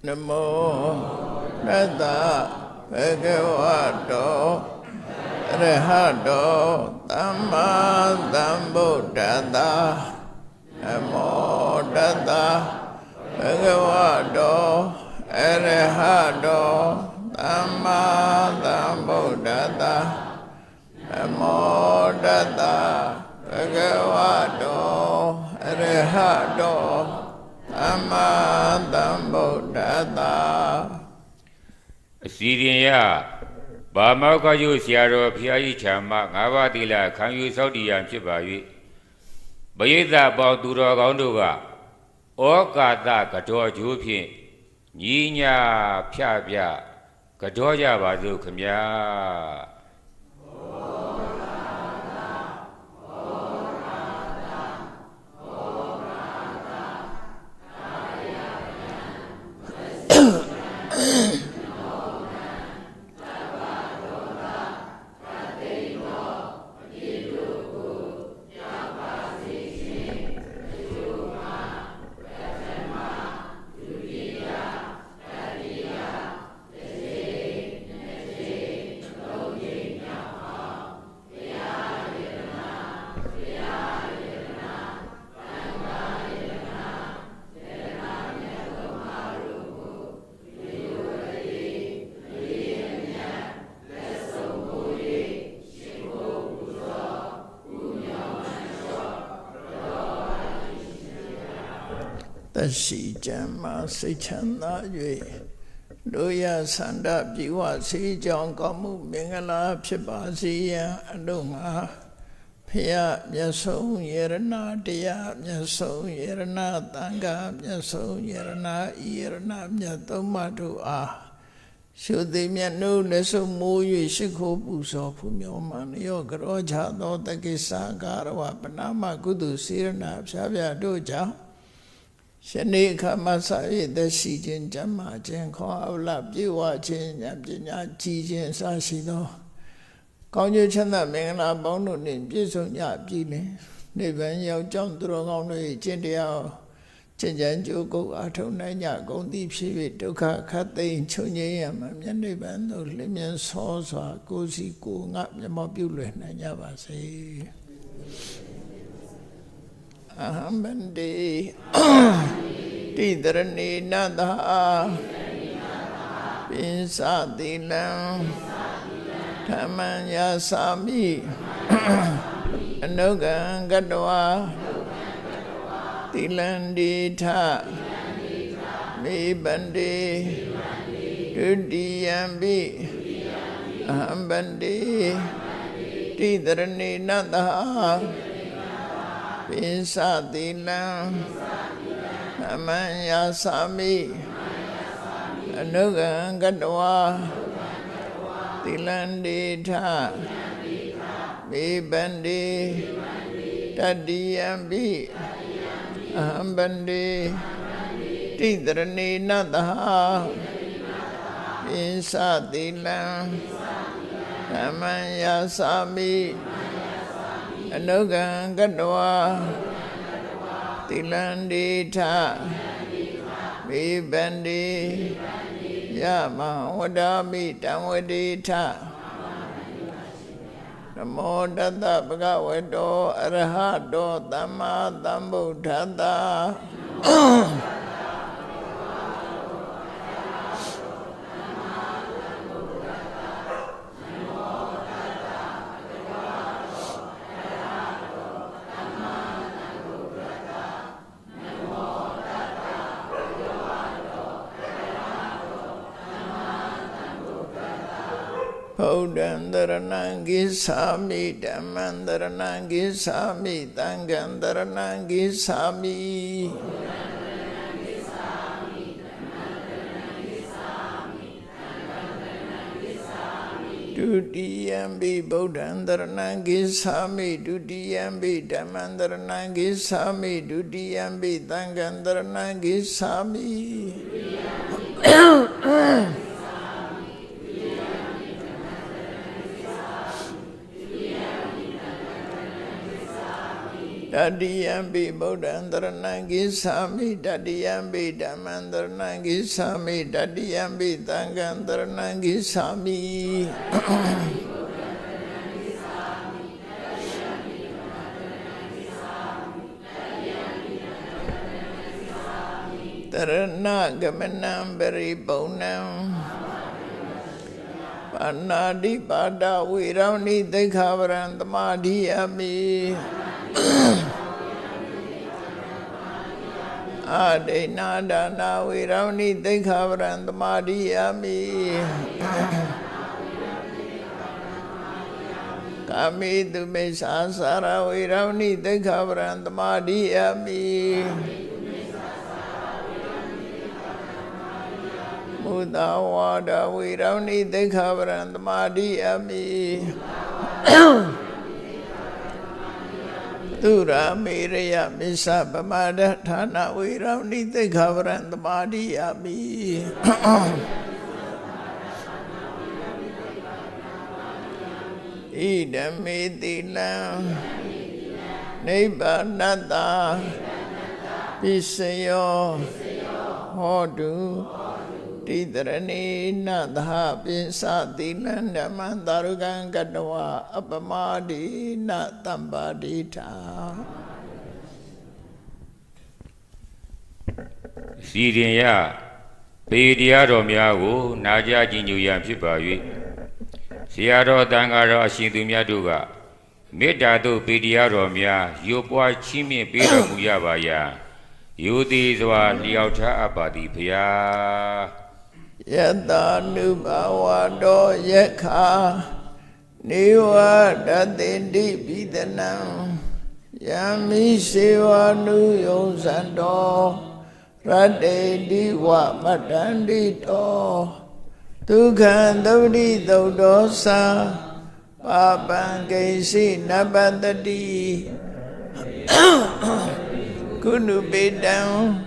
Namo Tassa Bhagavato Arahato Samma Sambuddhassa Namo Tassa Bhagavato Arahato Samma Sambuddhassa Namo Tassa Bhagavato Arahato Samma Sambuddhassa အစီရင်ရဘာမောက္ခယုဆရာတော်ဖျားကြီးချာမ၅ပါးသီလခံယူစောင့်တည်ရန်ဖြစ်ပါ၍ပရိသတ်ပေါင်းသူတော်ကောင်းတို့ကဩကာသကတော်ကျိုးဖြင့်ညီညာဖြပြကတော်ကြပါစို့ခမညာသက်ရှိကြံမှာစိတ်ချမ်းသာ၍တို့ရဆန္ဒပြေဝစေကြောင်းကောင်းမှုမင်္ဂလာဖြစ်ပါစေရန်အလို့ငါဖယားမြတ်ဆုံးယရဏတရားမြတ်ဆုံးယရဏသံဃာမြတ်ဆုံးယရဏဤယရဏမြတ်သုံးပါးတို့အားရှုသိမြတ်နိုးလက်ဆုံးမိုး၍ရှိခိုးပူဇော်ဖူးမြော်မှန်ရောကရောချသောတက္ကိသကာရဝပနာမကုသိုလ်စေရနာဖြားဖြားတို့ကြောင့်ရှင်နေခမဆာရသက်ရှိခြင်းဓမ္မခြင်းခေါ်အဝလပြေဝခြင်းဉာဏ်ပညာကြီးခြင်းအစရှိသောကောင်းကျိုးချမ်းသာမင်္ဂလာပေါင်းတို့နှင့်ပြည့်စုံကြပြီလင်နိဗ္ဗာန်ရောက်ကြောင်းသူတော်ကောင်းတို့၏ကျင့်တရားကျင့်ကြံကြိုးကုပ်အားထုတ်နိုင်ကြကုန်သည်ဖြစ်၍ဒုက္ခခတ်သိမ်းချုပ်ငြိမ်းရမှမြတ်နိဗ္ဗာန်သို့လျင်မြန်ဆောစွာကိုယ်စီကိုယ်ငါမျက်မှောက်ပြုလွယ်နိုင်ကြပါစေAhamande Tidarani Nada Pinsadilam Tamanya Sami Anugan Gadwa Tilandita Mibandi Udiyambi Ahambandi Tidarani Nada Pinsadilam Amanya Sami Anugan Gadwa Tilandita Mibandi Tadiyambi Ahambandi Tidarani Nada Pinsadilam Amanya Sami Anugan Gadwa Tilandita Mibandi Yama Wadami Tamwadita Namo Tassa Bhagavato Arahato Samma Sambuddhassa Bodhandaranang Gissami Dhammandaranang Gissami Tangandaranang Gissami Dutiyambi Bodhandaranang Gissami Dutiyambi Dhammandaranang Gissami Dutiyambi Tangandaranang Gissami Tatiyampi Buddhaṃ Dharanam Gissāmi Tatiyampi Dhammam Dharanam Gissāmi Tatiyampi Sanghaṃ Dharanam Gissāmi Dharana Gamanam Paripurnam Panadi Pada Viravni Dekhavaram Tamadhiyami Adena Dana Viravni Dekhavaram Tamadhiyami Kami Dume Sasara Viravni Dekhavaram Tamadhiyami Mudawada Viravni Dekhavaram Tamadhiyami Dura Miraya Misa Pamada Thana Viravni Dekhavaram Tamadhiyami Idamidila Nibbānata Pisayo Hodu Tidarani Nadha Pinsatilan Dhamandarugan Gadwa Apamadi Natambadita Siriya Pediya Romyago Naja Jinjuyan Pipawi Siaro Tangaro Ashindumya Duga Medadu Pediya Romya Yopwa Chimi Pira Muyabaya Yudi Zwa Liauta Abadi Pia Yata Nubawado Yekha Niwa Datindi Bidanam Yami Siva Nuyo Sando Rade Diwa Matandito Tukhan Dodi Dodosa Papan Kesi Nabadadi Kunu Bedam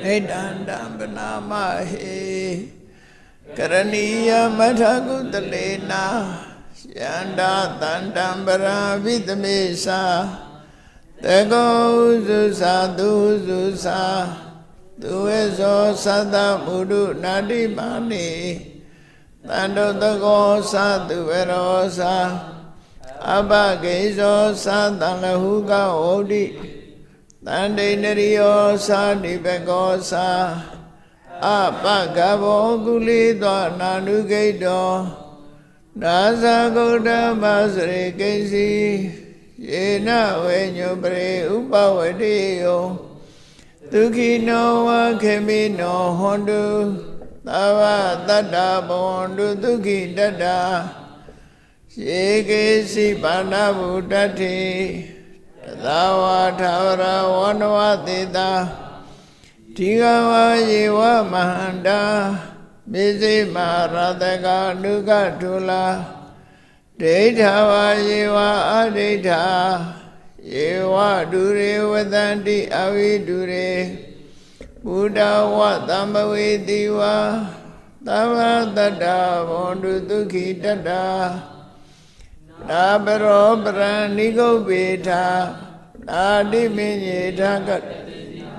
Edandam Banamahe Karaniya Mathakutalena Yanda Tandambara Vidamesa Tego Zusa Duzusa Dueso Sada Mudu Nadimani Tando Tego Sadu Verosa Abba Gezo Sadalahuga Odi Tande Neriyo Sadi Begosa Apagabo Gulido Nanugedo Nasa Goda Basri Kesi Yena Venyo Bre Upawadiyo Tukino Wakemino Hondu Tava Tata Bondu Tuki Tata Shekesi Panabudati Tadawa Tavara Vanavadita Tigava Yiva Mahanda Bisi Maharataka Nuka Tula Deitava Yiva Adita Yiva Dure Vadanti Avidure Buddha Vatambhavi Diva Tava Tata Bondu Tuki Tata Nabaro Branigo Beta Nadi Minyeta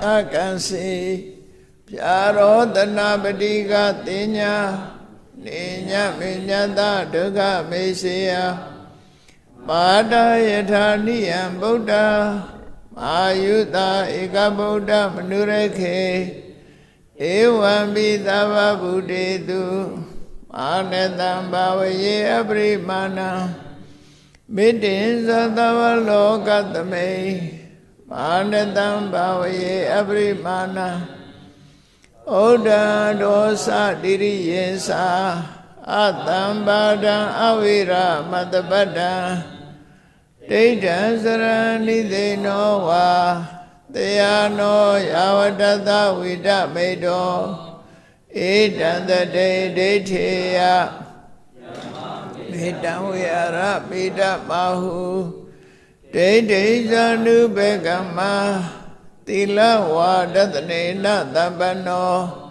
Akansi Pyaro Dhanabadiga Tinya Ninya Minyata Duga Mesia Mada Yathaniyam Buddha Mayuta Eka Buddha Manureke Evam Vidava Buddhetu Manetam Bhavaye Abrimana Midin Sadava Lokatame Manetam Bhavaye Abrimana Oda Dosa Diriyesa Atam Badam Avira Matabada Deita Sarani Deno Va Deyano Yavadata Vida Medo Edanda De Deteya Vedam Vyara Veda Mahu Dede Zanu Begama Tila Vadatane Natabano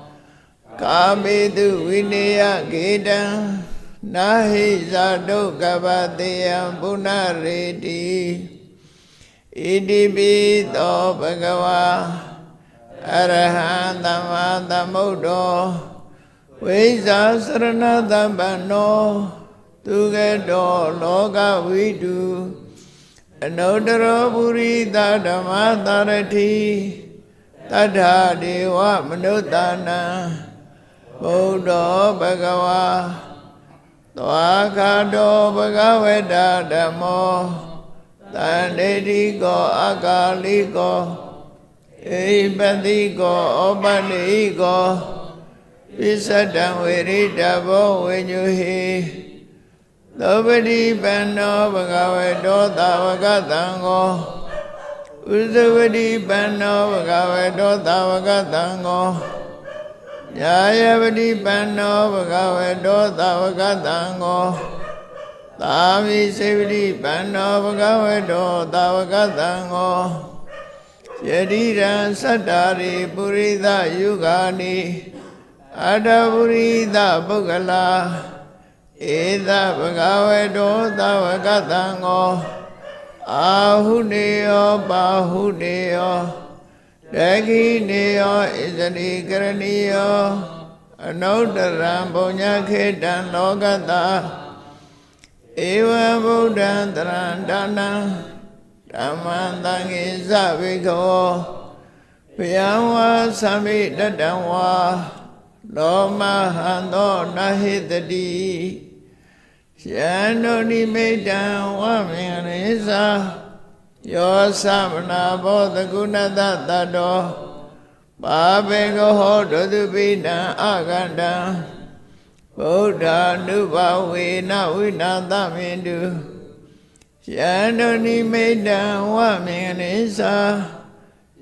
Kamedu Vinaya Geda Nahi Zadu Gavadiyam Punaredi ဣတိပိသောဘဂဝါအရဟံသမ္မာသမ္ဗုဒ္ဓောဝိဇ္ဇာစရဏသမ္ပန္နောသူကတောလောကဝိတုအနုတ္တရောပုရိသဓမ္မသာရတိတထာဒေဝမနုဿာနံဗုဒ္ဓောဘဂဝါသွားခါတောဘဂဝေတဓမ္မောတန္တေတိကောအကာလိကောဧပတိကောဩပတိကောပိစ္ဆတံဝေရိတဘောဝေညုဟိသောပတိပန္နောဘဂဝေတောသာဝကသံဃောဥဇဝတိပန္နောဘဂဝေတောသာဝကသံဃောညာယပတိပန္နောဘဂဝေတောသာဝကသံဃောသာမိစေပတိပန္နောဘဂဝေတောသာဝကသံဃောယတိရံသတ္တာရိပုရိသယုဂာနိအတ္တပုရိသပုဂ္ဂလာဧသဘဂဝေတောသာဝကသံဃောအာဟုနေယောပါဟုနေယောတခိနေယောဣဇတိကရဏီယောအနုတ္တရံဘုံညာခေတံလောကတာဧဝံဗုဒ္ဓံတရံဒါနံဓမ္မံသံဃိသဗိခောဘယံဝါသံမိတတံဝါလောမဟံသောနဟိတတိယန္တုနိမိတံဝမင်္ဂရိသာယောသမနာဘောသကုဏတတတောပါဘေကောဟောတုတုပိနံအကန္တံဗုဒ္ဓ ानु ဘဝေနဝိနာသမင်တုယန္တုနိမိတံဝမင်္ဂရိသာ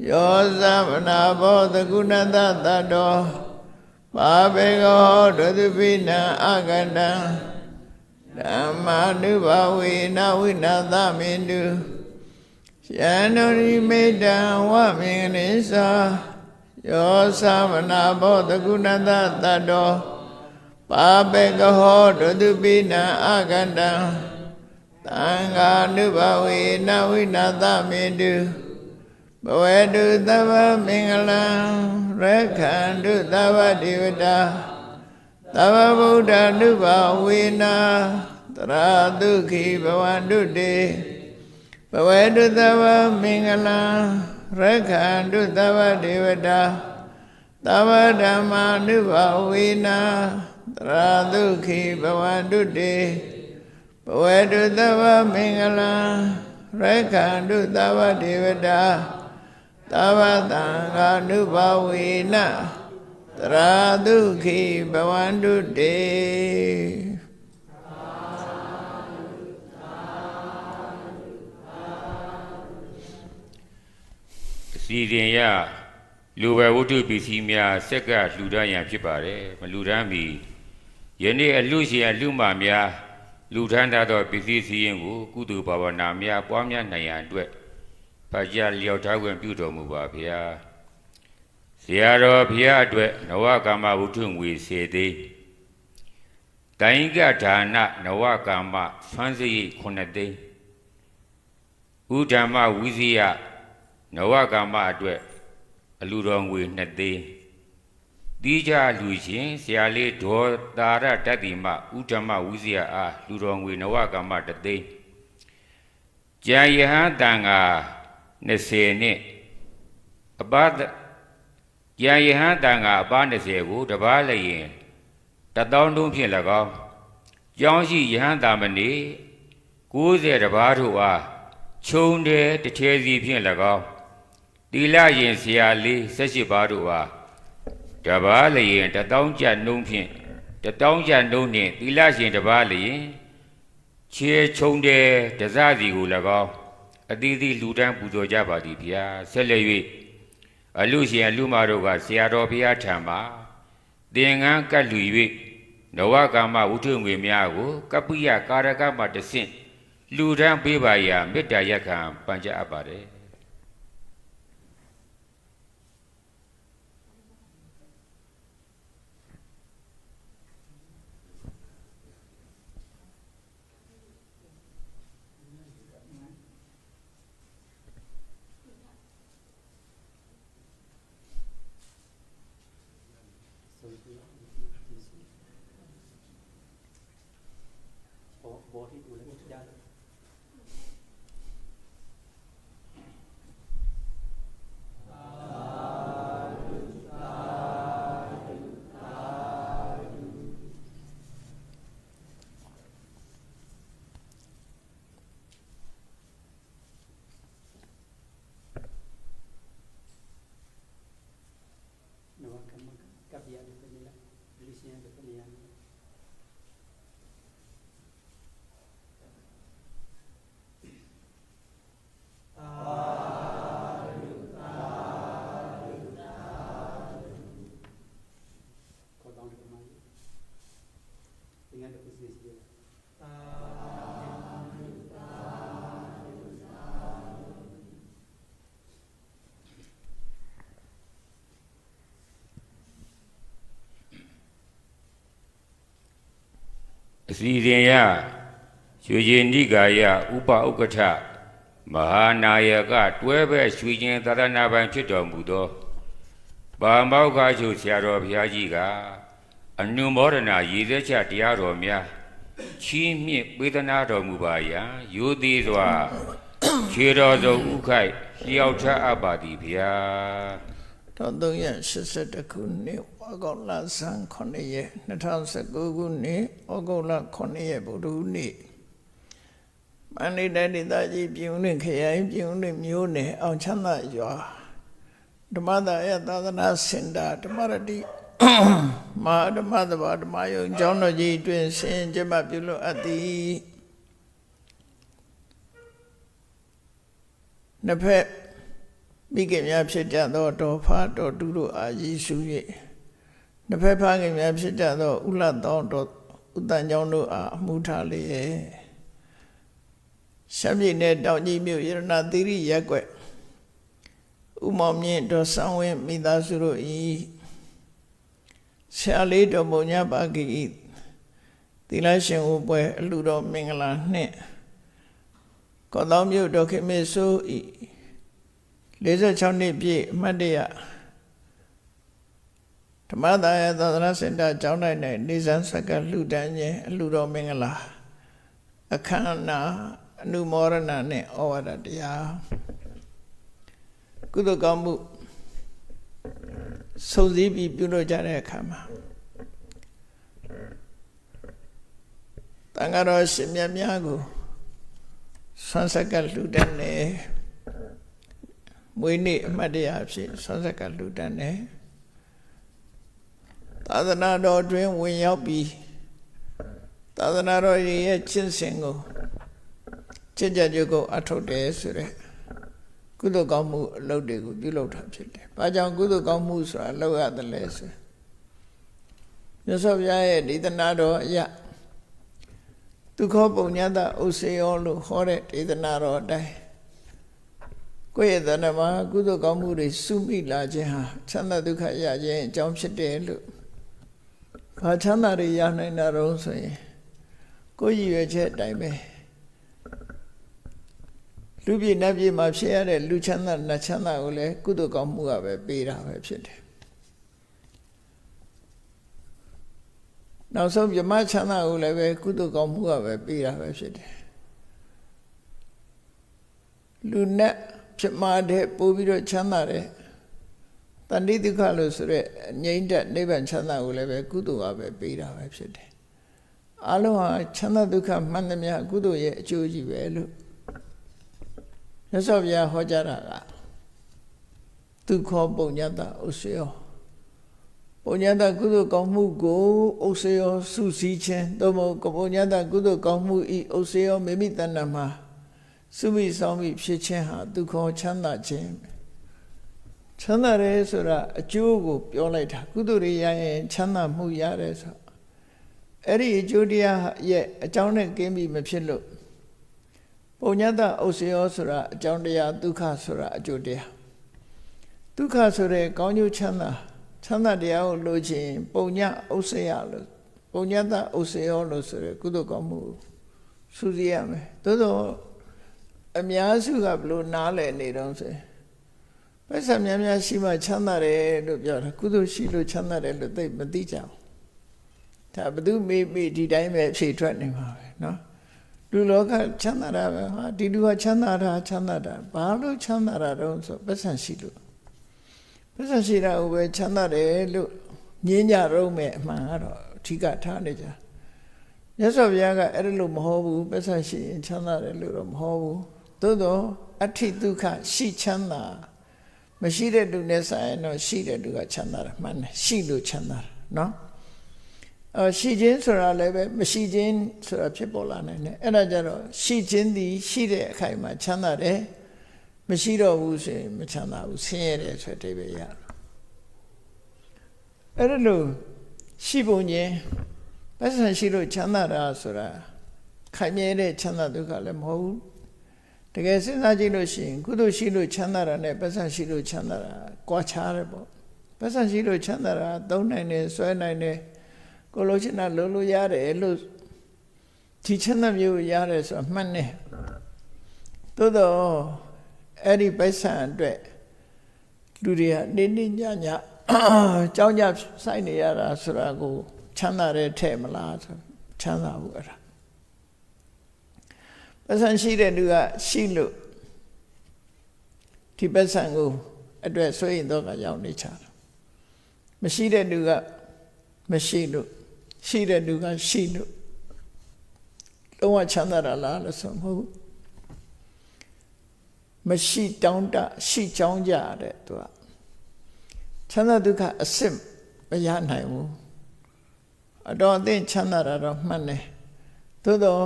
ယောသမနာဘောသကုဏတတတောပါဘေကောဟောတုတုပိနံအကန္တံဓမ္မာနုဘဝေနဝိနာသမင်တုယန္တုနိမိတံဝမင်္ဂရိသာယောသမနာဘောသကုဏတတတောပါပေကဟောတုတုပိနံအကန္တံသံဃာနုဘဝေနဝိနာသမင်တုဘဝတုသဗ္ဗမင်္ဂလံရက္ခန္တုသဗ္ဗဒေဝတာသဗ္ဗဗုဒ္ဓ ानु ဘဝေနတရာဒုက္ခိဘဝန္တုတေဘဝတုသဗ္ဗမင်္ဂလံရက္ခန္တုသဗ္ဗဒေဝတာသဗ္ဗဓမ္မာနုဘဝေနတရာဒုက္ခိဘဝန္တုတေဘဝတုသဗ္ဗမင်္ဂလံရက္ခန္တုသဗ္ဗဒေဝတာသဗ္ဗသံဃာနုဘဝေနတရာဒုက္ခိဘဝန္တုတေစီရင်ရလူပဲဝတ္ထုပစ္စည်းများဆက်ကလှူဒန်းရန်ဖြစ်ပါတယ်မလှူဒန်းမီယနေ့အလှရှင်အလှမများလှူဒန်းထားသောပစ္စည်းစီရင်ကိုကုသိုလ်ဘာဝနာများပွားများနိုင်ရန်အတွက်ဖတ်ကြားလျောက်ထားခွင့်ပြုတော်မူပါဗျာဆရာတော်ဘုရားအတွက်နဝကာမဝတ္ထုငွေ10သိန်းတိုင်းကဒါနနဝကာမဖန်းစရိတ်9သိန်းဥဓမ္မဝိဇိယနဝကာမအတွက်အလူတော်ငွေ2သိန်းတိကျလူရှင်ဆရာလေးဒေါ်တာရတတ္တိမဥဓမ္မဝိဇိယအားလူတော်ငွေနဝကာမ1သိန်းကြာယဟန်တန်ဃာ20နဲ့အပကြာယဟန်တန်ဃာအပ20ကိုတပါးလည်းရင်1000တုံးဖြင့်၎င်းကျောင်းရှိယဟန်တာမဏေ90တပါးတို့အားခြုံတယ်တစ်ထဲစီဖြင့်၎င်းတိလရင်ဆရာလေး18ပါးတို့အားတပါးလည်းရင်1000ကျပ်နှုံးဖြင့်1000ကျပ်နှုံးနှင့်တိလရှင်တပါးလည်းရင်ခြေခြုံတယ်တစစီကို၎င်းအသီးသီးလူတန်းပူဇော်ကြပါသည်ဗျာဆက်လက်၍အလူရှင်အလူမတို့ကဆရာတော်ဘုရားထံမှာသင်္ကန်းကတ်လူ၍နဝကာမဝုထုငွေများကိုကပ္ပိယကာရကမှတဆင့်လူတန်းပေးပါရာမေတ္တာရက်ခံပန်ကြားအပ်ပါတယ် ဘောที่ดูแล้วไม่ได้หนูว่ากับยาเป็นนี่แหละลิเซียนเป็นนี่ dengan bisnes dia. Asiriya Sujindikaya Upa Ukata Mahanayaka တွဲဘက်ရွှေကျင်သာသနာပိုင်ဖြစ်တော်မူသောဗာမောက္ခချုဆရာတော်ဘုရားကြီးကအနုမောဒနာရည်သက်ချတရားတော်များချီးမြှင့်ပေးသနာတော်မူပါရာရိုသေစွာခြေတော်စုံဥခိုက်လျှောက်ချအပ်ပါသည်ဗျာ1382ခုနှစ်ဩဂုတ်လ9ရက်2019ခုနှစ်ဩဂုတ်လ9ရက်ဗုဒ္ဓဟူးနေ့မန္တလေးတိုင်းဒေသကြီးပြည်ဦးလွင်ခရိုင်ပြည်ဦးလွင်မြို့နယ်အောင်ချမ်းသာရွာဓမ္မသာယသာသနာစင်တာဓမ္မရတိမဟာဓမ္မသဘာဓမ္မယုံကျောင်းတော်ကြီးတွင်ဆင်ကျမပြုလို့အပ်သည်နှစ်ဖက်မိခင်များဖြစ်ကြသောတော်ဖားတော်တူတို့အာရည်စု၍နှစ်ဖက်ဖခင်များဖြစ်ကြသောဥလတ်သောတော်ဥတန်ကျောင်းတို့အားအမှုထားလျက်ရှမ်းပြည်နယ်တောင်ကြီးမြို့ရတနာသီရိရပ်ကွက်ဥမောင်မြင့်တော်ဆောင်းဝင်းမိသားစုတို့ဤဆရာလေးတော်မုံညပါကိဤသီလရှင်ဥပွဲအလှတော်မင်္ဂလာနှင့်ကောသောမြို့တော်ခေမေဆိုဤ46နှစ်ပြည့်အမှတ်တရဓမ္မသာယသာသနာစင်တာကျောင်း၌နေဇန်ဆက်ကလှူဒန်းခြင်းအလှတော်မင်္ဂလာအခမ်းအနားအနုမောရဏနှင့်ဩဝါဒတရားကုသိုလ်ကောင်းမှုစုံစည်းပြီးပြုလုပ်ကြတဲ့အခါမှာတန်ဃာတော်ရှင်မြတ်များကိုဆွမ်းဆက်ကလှူဒန်းတယ်မွေးနေ့အမှတ်တရအဖြစ်ဆွမ်းဆက်ကလှူဒန်းတယ်သာသနာတော်တွင်ဝင်ရောက်ပြီးသာသနာတော်ရဲ့ကျင့်စဉ်ကိုကျင့်ကြံကြုတ်ကိုအထုတ်တယ်ဆိုတဲ့ကုသိုလ်ကောင်းမှုအလုပ်တွေကိုပြုလုပ်တာဖြစ်တယ်။ဘာကြောင့်ကုသိုလ်ကောင်းမှုဆိုတာလုပ်ရတယ်လဲဆိုမြတ်စွာဘုရားရဲ့ဒေသနာတော်အရာဒုက္ခပုံညတဥစေယောလို့ဟောတဲ့ဒေသနာတော်အတိုင်းကိုယ့်ရဲ့တဏ္ဍမှာကုသိုလ်ကောင်းမှုတွေစုမိလာခြင်းဟာချမ်းသာဒုက္ခရခြင်းအကြောင်းဖြစ်တယ်လို့ဘာချမ်းသာတွေရနိုင်တာတော့ဆိုရင်ကိုယ့်ရည်ရွယ်ချက်အတိုင်းပဲလူပြည်နတ်ပြည်မှာဖြစ်ရတဲ့လူချမ်းသာနတ်ချမ်းသာကိုလည်းကုသိုလ်ကောင်းမှုကပဲပေးတာပဲဖြစ်တယ်နောက်ဆုံးမြမချမ်းသာကိုလည်းပဲကုသိုလ်ကောင်းမှုကပဲပေးတာပဲဖြစ်တယ်လူနဲ့ဖြစ်မှာတဲ့ပို့ပြီးတော့ချမ်းသာတဲ့တဏှိဒုက္ခလို့ဆိုတဲ့ငြိမ့်တဲ့နိဗ္ဗာန်ချမ်းသာကိုလည်းပဲကုသိုလ်ကပဲပေးတာပဲဖြစ်တယ်အလုံးဟာချမ်းသာဒုက္ခမှန်သမျှကုသိုလ်ရဲ့အကျိုးကြီးပဲလို့မြတ်စွာဘုရားဟောကြားတာကဒုက္ခပုံညတဥစေယောပုံညတကုသိုလ်ကောင်းမှုကိုဥစေယောစုစည်းခြင်းသို့မဟုတ်ပုံညတကုသိုလ်ကောင်းမှုဤဥစေယောမိမိတဏ္ဍမှာစုမိဆောင်မိဖြစ်ခြင်းဟာဒုက္ခချမ်းသာခြင်းချမ်းသာတယ်ဆိုတာအကျိုးကိုပြောလိုက်တာကုသိုလ်တွေရရင်ချမ်းသာမှုရတယ်ဆိုအဲ့ဒီအကျိုးတရားရဲ့အကြောင်းနဲ့ကင်းပြီးမဖြစ်လို့ပုံညတဥစေယောဆိုတာအကြောင်းတရားဒုက္ခဆိုတာအကျိုးတရားဒုက္ခဆိုတဲ့ကောင်းကျိုးချမ်းသာတရားကိုလိုချင်ပုံညဥစေယလို့ပုံညတဥစေယောလို့ဆိုတဲ့ကုသိုလ်ကောင်းမှုစုစည်းရမယ်သို့သောအများစုကဘလို့နားလည်နေတော့ဆိုပိဿများများရှိမှချမ်းသာတယ်လို့ပြောတာကုသိုလ်ရှိလို့ချမ်းသာတယ်လို့သိမသိကြဘူးဒါဘယ်သူမေးဒီတိုင်းပဲဖြေထွက်နေမှာပဲเนาะ လူလောကချမ်းသာတာပဲဟာဒီလူကချမ်းသာတာဘာလို့ချမ်းသာတာတော့ဆိုပတ်စံရှိလို့ပတ်စံရှိတာကိုပဲချမ်းသာတယ်လို့ညင်းကြတော့မယ်အမှန်ကတော့အဓိကထားနေကြမြတ်စွာဘုရားကအဲ့လိုမဟုတ်ဘူးပတ်စံရှိရင်ချမ်းသာတယ်လို့တော့မဟုတ်ဘူးသို့တော့အဋ္ဌိဒုက္ခရှိချမ်းသာမရှိတဲ့လူနဲ့ဆိုင်ရင်တော့ရှိတဲ့လူကချမ်းသာတာမှန်တယ်ရှိလို့ချမ်းသာတာနော်ရှိခြင်းဆိုတာလည်းပဲမရှိခြင်းဆိုတာဖြစ်ပေါ်လာနိုင်တယ်အဲ့ဒါကြတော့ရှိခြင်းသည်ရှိတဲ့အခိုက်မှာချမ်းသာတယ်မရှိတော့ဘူးဆိုရင်မချမ်းသာဘူးဆင်းရဲတယ်ဆိုတဲ့အဓိပ္ပာယ်ရတယ်အဲ့ဒါလို့ရှိပုံချင်းပတ်စံရှိလို့ချမ်းသာတာဆိုတာခိုင်မြဲတဲ့ချမ်းသာဒုက္ခလည်းမဟုတ်ဘူးတကယ်စဉ်းစားကြည့်လို့ရှိရင်ကုသိုလ်ရှိလို့ချမ်းသာတာနဲ့ပတ်စံရှိလို့ချမ်းသာတာကွာခြားတယ်ပေါ့ပတ်စံရှိလို့ချမ်းသာတာသုံးနိုင်တယ်ဆွဲနိုင်တယ်ကိုလိုချင်တာလိုလိုရတယ်လို့ဒီချမ်းသာမျိုးရတယ်ဆိုတာမှန်တယ်သို့တော့အဲ့ဒီပိုက်ဆံအတွက်လူတွေကနေနေညညကြောင်းကြဆိုင်နေရတာဆိုတာကိုချမ်းသာတဲ့ထဲမလားဆိုချမ်းသာဘူးအဲ့ဒါပိုက်ဆံရှိတဲ့လူကရှိလို့ဒီပိုက်ဆံကိုအတွက်ဆွေးရင်တော့ကရောက်နေချတာမရှိတဲ့လူကမရှိလို့ရှိတဲ့လူကရှိလို့လုံးဝချမ်းသာတာလားလို့ဆိုမဟုတ်မရှိတောင်းတရှိချောင်းကြတဲ့သူကချမ်းသာဒုက္ခအစစ်မရနိုင်ဘူးအတော်အသင့်ချမ်းသာတာတော့မှန်တယ်သို့တော့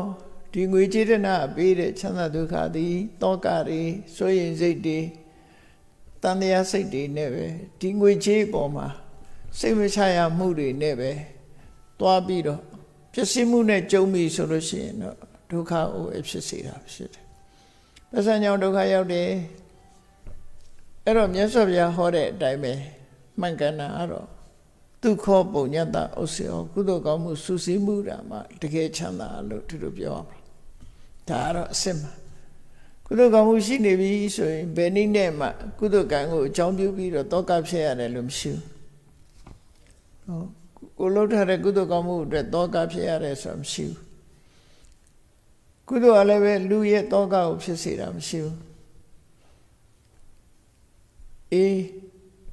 ဒီငွေကြေးတနာပေးတဲ့ချမ်းသာဒုက္ခသည်တောကတွေစိုးရင်စိတ်တွေတန်တရားစိတ်တွေနဲ့ပဲဒီငွေကြေးပေါ်မှာစိတ်မချရမှုတွေနဲ့ပဲတွားပြီးတော့ဖြစ်စီမှုနဲ့ကြုံပြီဆိုလို့ရှိရင်တော့ဒုက္ခကိုဖြစ်စေတာဖြစ်တယ်။ပစ္စံကြောင့်ဒုက္ခရောက်တယ်။အဲ့တော့မြတ်စွာဘုရားဟောတဲ့အတိုင်းပဲမှန်ကန်တာကတော့ဒုက္ခပုံညတဥစ္စေယကုသိုလ်ကောင်းမှုစုစည်းမှုတာမှတကယ်ချမ်းသာလို့သူတို့ပြောအောင်။ဒါကတော့အစစ်မှကုသိုလ်ကောင်းမှုရှိနေပြီဆိုရင်ဘယ်နည်းနဲ့မှကုသိုလ်ကံကိုအကြောင်းပြုပြီးတော့တောကဖြစ်ရတယ်လို့မရှိဘူး။ဟုတ်ကိုလှုပ်ထားတဲ့ကုသိုလ်ကောင်းမှုအတွက်တောကဖြစ်ရတယ်ဆိုတာမရှိဘူးကုသိုလ်ကလည်းပဲလူရဲ့တောကကိုဖြစ်စေတာမရှိဘူး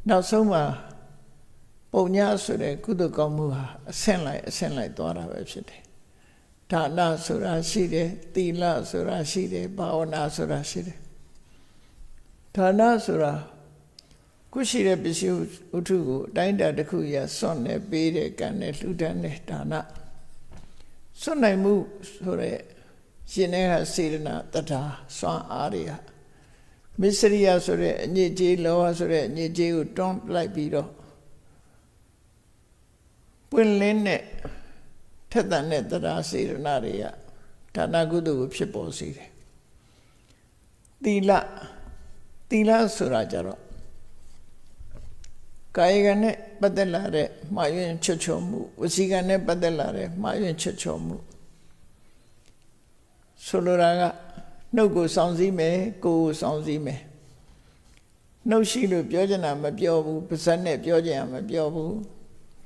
နောက်ဆုံးမှာပုံညာဆိုတဲ့ကုသိုလ်ကောင်းမှုဟာအဆင့်လိုက်သွားတာပဲဖြစ်တယ်ဒါနဆိုတာရှိတယ်သီလဆိုတာရှိတယ်ဘာဝနာဆိုတာရှိတယ်ဒါနဆိုတာခုရှိတဲ့ပစ္စည်းဥထုကိုအတိုင်းတာတစ်ခုရစွန့်နေပေးတဲ့ကံနဲ့လှူဒန်းတဲ့ဒါနစွန့်နိုင်မှုဆိုတဲ့ရှင်တဲ့ကစေတနာတထာစွမ်းအားတွေဟာမစ္စရိယဆိုတဲ့အညစ်အကြေးလောဘဆိုတဲ့အညစ်အကြေးကိုတွန်းလိုက်ပြီးတော့ပွင့်လင်းတဲ့ထက်သန်တဲ့တထာစေတနာတွေကဒါနကုသိုလ်ကိုဖြစ်ပေါ်စေတယ်သီလဆိုတာကြတော့ကာယကံနဲ့ပတ်သက်လာတဲ့မှားယွင်းချွတ်ချော်မှုဝစီကံနဲ့ပတ်သက်လာတဲ့မှားယွင်းချွတ်ချော်မှုဆိုလိုတာကနှုတ်ကိုစောင့်စည်းမယ်ကိုယ်ကိုစောင့်စည်းမယ်နှုတ်ရှိလို့ပြောချင်တာမပြောဘူးပါးစပ်နဲ့ပြောချင်တာမပြောဘူး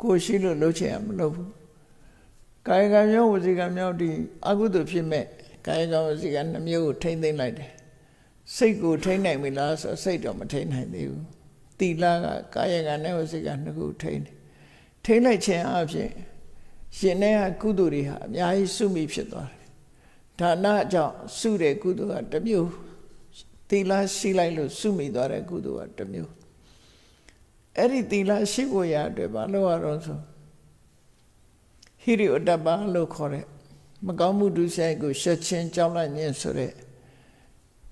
ကိုယ်ရှိလို့လုပ်ချင်တာမလုပ်ဘူးကာယကံမျိုးဝစီကံမျိုးဒီအကုသိုလ်ဖြစ်မဲ့ကာယကံဝစီကံနှမျိုးကိုထိမ့်သိမ့်လိုက်တယ်စိတ်ကိုထိမ့်နိုင်ပြီလားဆိုစိတ်တော့မထိမ့်နိုင်သေးဘူးသီလကကာယကံနဲ့ဝစီကံနှစ်ခုထိမ့်လိုက်ခြင်းအပြင်ရှင်တဲ့ကုသိုလ်တွေဟာအများကြီးစုမိဖြစ်သွားတယ်ဒါနကြောင့်စုတဲ့ကုသိုလ်ကတစ်မျိုးသီလရှိလိုက်လို့စုမိသွားတဲ့ကုသိုလ်ကတစ်မျိုးအဲ့ဒီသီလရှိဖို့ရအတွက်ဘာလို့ရတော့ဆိုဟိရိဥတ္တပလို့ခေါ်တဲ့မကောင်းမှုဒုစရိုက်ကိုရှက်ချင်းကြောက်လန့်ခြင်းဆိုတဲ့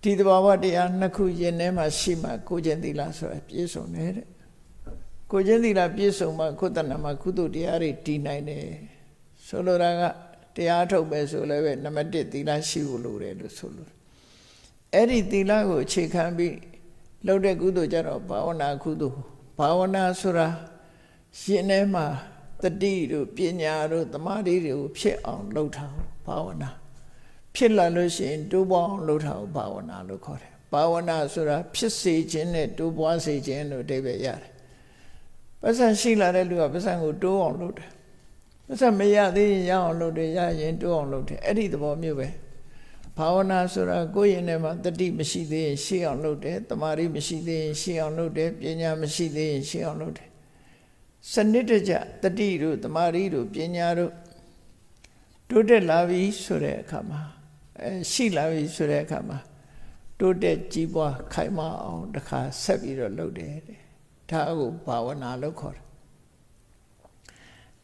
ဒီသဘာဝတရားနှစ်ခုယင်ထဲမှာရှိမှကိုကျင့်သီလဆိုတာပြည့်စုံတယ်တဲ့ကိုကျင့်သီလပြည့်စုံမှကိုယ်တဏ္ဍမှာကုသိုလ်တရားတွေတည်နိုင်တယ်ဆိုလိုတာကတရားထုတ်ပဲဆိုလည်းပဲနံပါတ်1သီလရှိဖို့လိုတယ်လို့ဆိုလို့အဲ့ဒီသီလကိုအခြေခံပြီးလုပ်တဲ့ကုသိုလ်ကြတော့ဘာဝနာကုသိုလ်ဘာဝနာဆိုတာရှင်ထဲမှာတတိတို့ပညာတို့သမာဓိတွေကိုဖြစ်အောင်လုပ်ထားဘာဝနာဖြစ်လာလို့ရှိရင်တိုးပွားအောင်လုပ်ထားဘာဝနာလို့ခေါ်တယ်ဘာဝနာဆိုတာဖြစ်စေခြင်းနဲ့တိုးပွားစေခြင်းလို့အဓိပ္ပာယ်ရတယ်ပတ်စံရှိလာတဲ့လူကပတ်စံကိုတိုးအောင်လုပ်တယ်ပတ်စံမရသေးရင်ရအောင်လုပ်တယ်ရရင်တိုးအောင်လုပ်တယ်အဲ့ဒီသဘောမျိုးပဲ ဘာဝနာဆိုတာကိုယ့်ရင်ထဲမှာတတိမရှိသေးရင်ရှေ့အောင်လုပ်တယ်တမာရီမရှိသေးရင်ရှေ့အောင်လုပ်တယ်ပညာမရှိသေးရင်ရှေ့အောင်လုပ်တယ်စနစ်တကျတတိတို့တမာရီတို့ပညာတို့တိုးတက်လာပြီဆိုတဲ့အခါမှာရှိလာပြီဆိုတဲ့အခါမှာတိုးတက်ကြီးပွားခိုင်မာအောင်တခါဆက်ပြီးတော့လုပ်တယ်ဒါကိုဘာဝနာလို့ခေါ်တယ်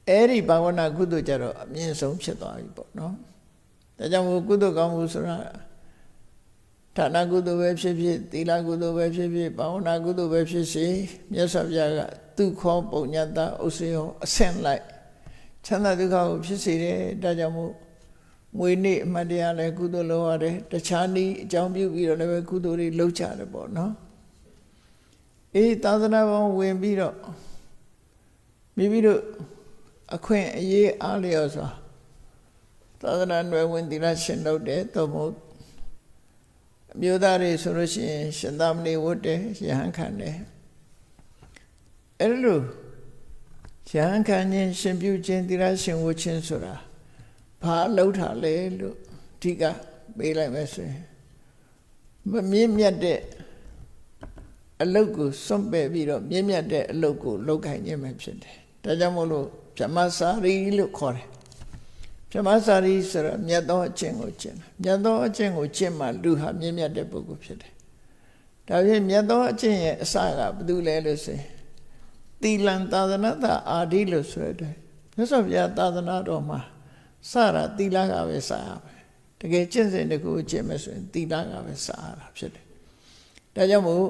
အဲ့ဒီဘာဝနာကုသိုလ်ကြတော့အမြင့်ဆုံးဖြစ်သွားပြီပေါ့နော်ဒါကြောင့်မို့ကုသိုလ်ကောင်းမှုဆိုတာဌာနကုသိုလ်ပဲဖြစ်ဖြစ်သီလကုသိုလ်ပဲဖြစ်ဖြစ်ဘာဝနာကုသိုလ်ပဲဖြစ်စေမြတ်စွာဘုရားကသူခောပုံညတဥစ္စယောအဆင့်လိုက်ချမ်းသာဒုက္ခကိုဖြစ်စေတယ်ဒါကြောင့်မို့မွေနေ့အမှတ်တရလည်းကုသိုလ်လုပ်ရတယ်တခြားနည်းအကြောင်းပြုပြီးတော့လည်းပဲကုသိုလ်တွေလုပ်ကြတယ်ပေါ့နော်အေးသာသနာ့ဘောင်ဝင်ပြီးတော့မိမိတို့အခွင့်အရေးအားလျော်စွာသာသနာ့နယ်ဝင်သီလရှင်လုပ်တယ်သို့မဟုတ်အမျိုးသားတွေဆိုလို့ရှိရင်ရှင်သာမဏေဝတ်တယ်ယဟန်ခံတယ်အဲ့လိုယဟန်ခံခြင်းရှင်ပြုခြင်းသီလရှင်ဝတ်ခြင်းဆိုတာဘာလောက်တာလဲလို့အဓိကပေးလိုက်မယ်ဆိုရင်မမြင့်မြတ်တဲ့အလုပ်ကိုစွန့်ပယ်ပြီးတော့မြင့်မြတ်တဲ့အလုပ်ကိုလုပ်ခိုင်းခြင်းပဲဖြစ်တယ်ဒါကြောင့်မို့လို့ဗြဟ္မစာရီလို့ခေါ်တယ်ဗြဟ္မစာရီဆိုတာမြတ်သောအကျင့်ကိုကျင့်တာမြတ်သောအကျင့်ကိုကျင့်မှလူဟာမြင့်မြတ်တဲ့ပုဂ္ဂိုလ်ဖြစ်တယ်ဒါဖြင့်မြတ်သောအကျင့်ရဲ့အစကဘာလို့လဲလို့ဆိုရင်သီလံသာသနာတအာဒီလို့ဆိုတဲ့မြတ်စွာဘုရားသာသနာတော်မှာစတာသီလကပဲစရမယ်တကယ်ကျင့်စဉ်တစ်ခုကျင့်မယ်ဆိုရင်သီလကပဲစရတာဖြစ်တယ်ဒါကြောင့်မို့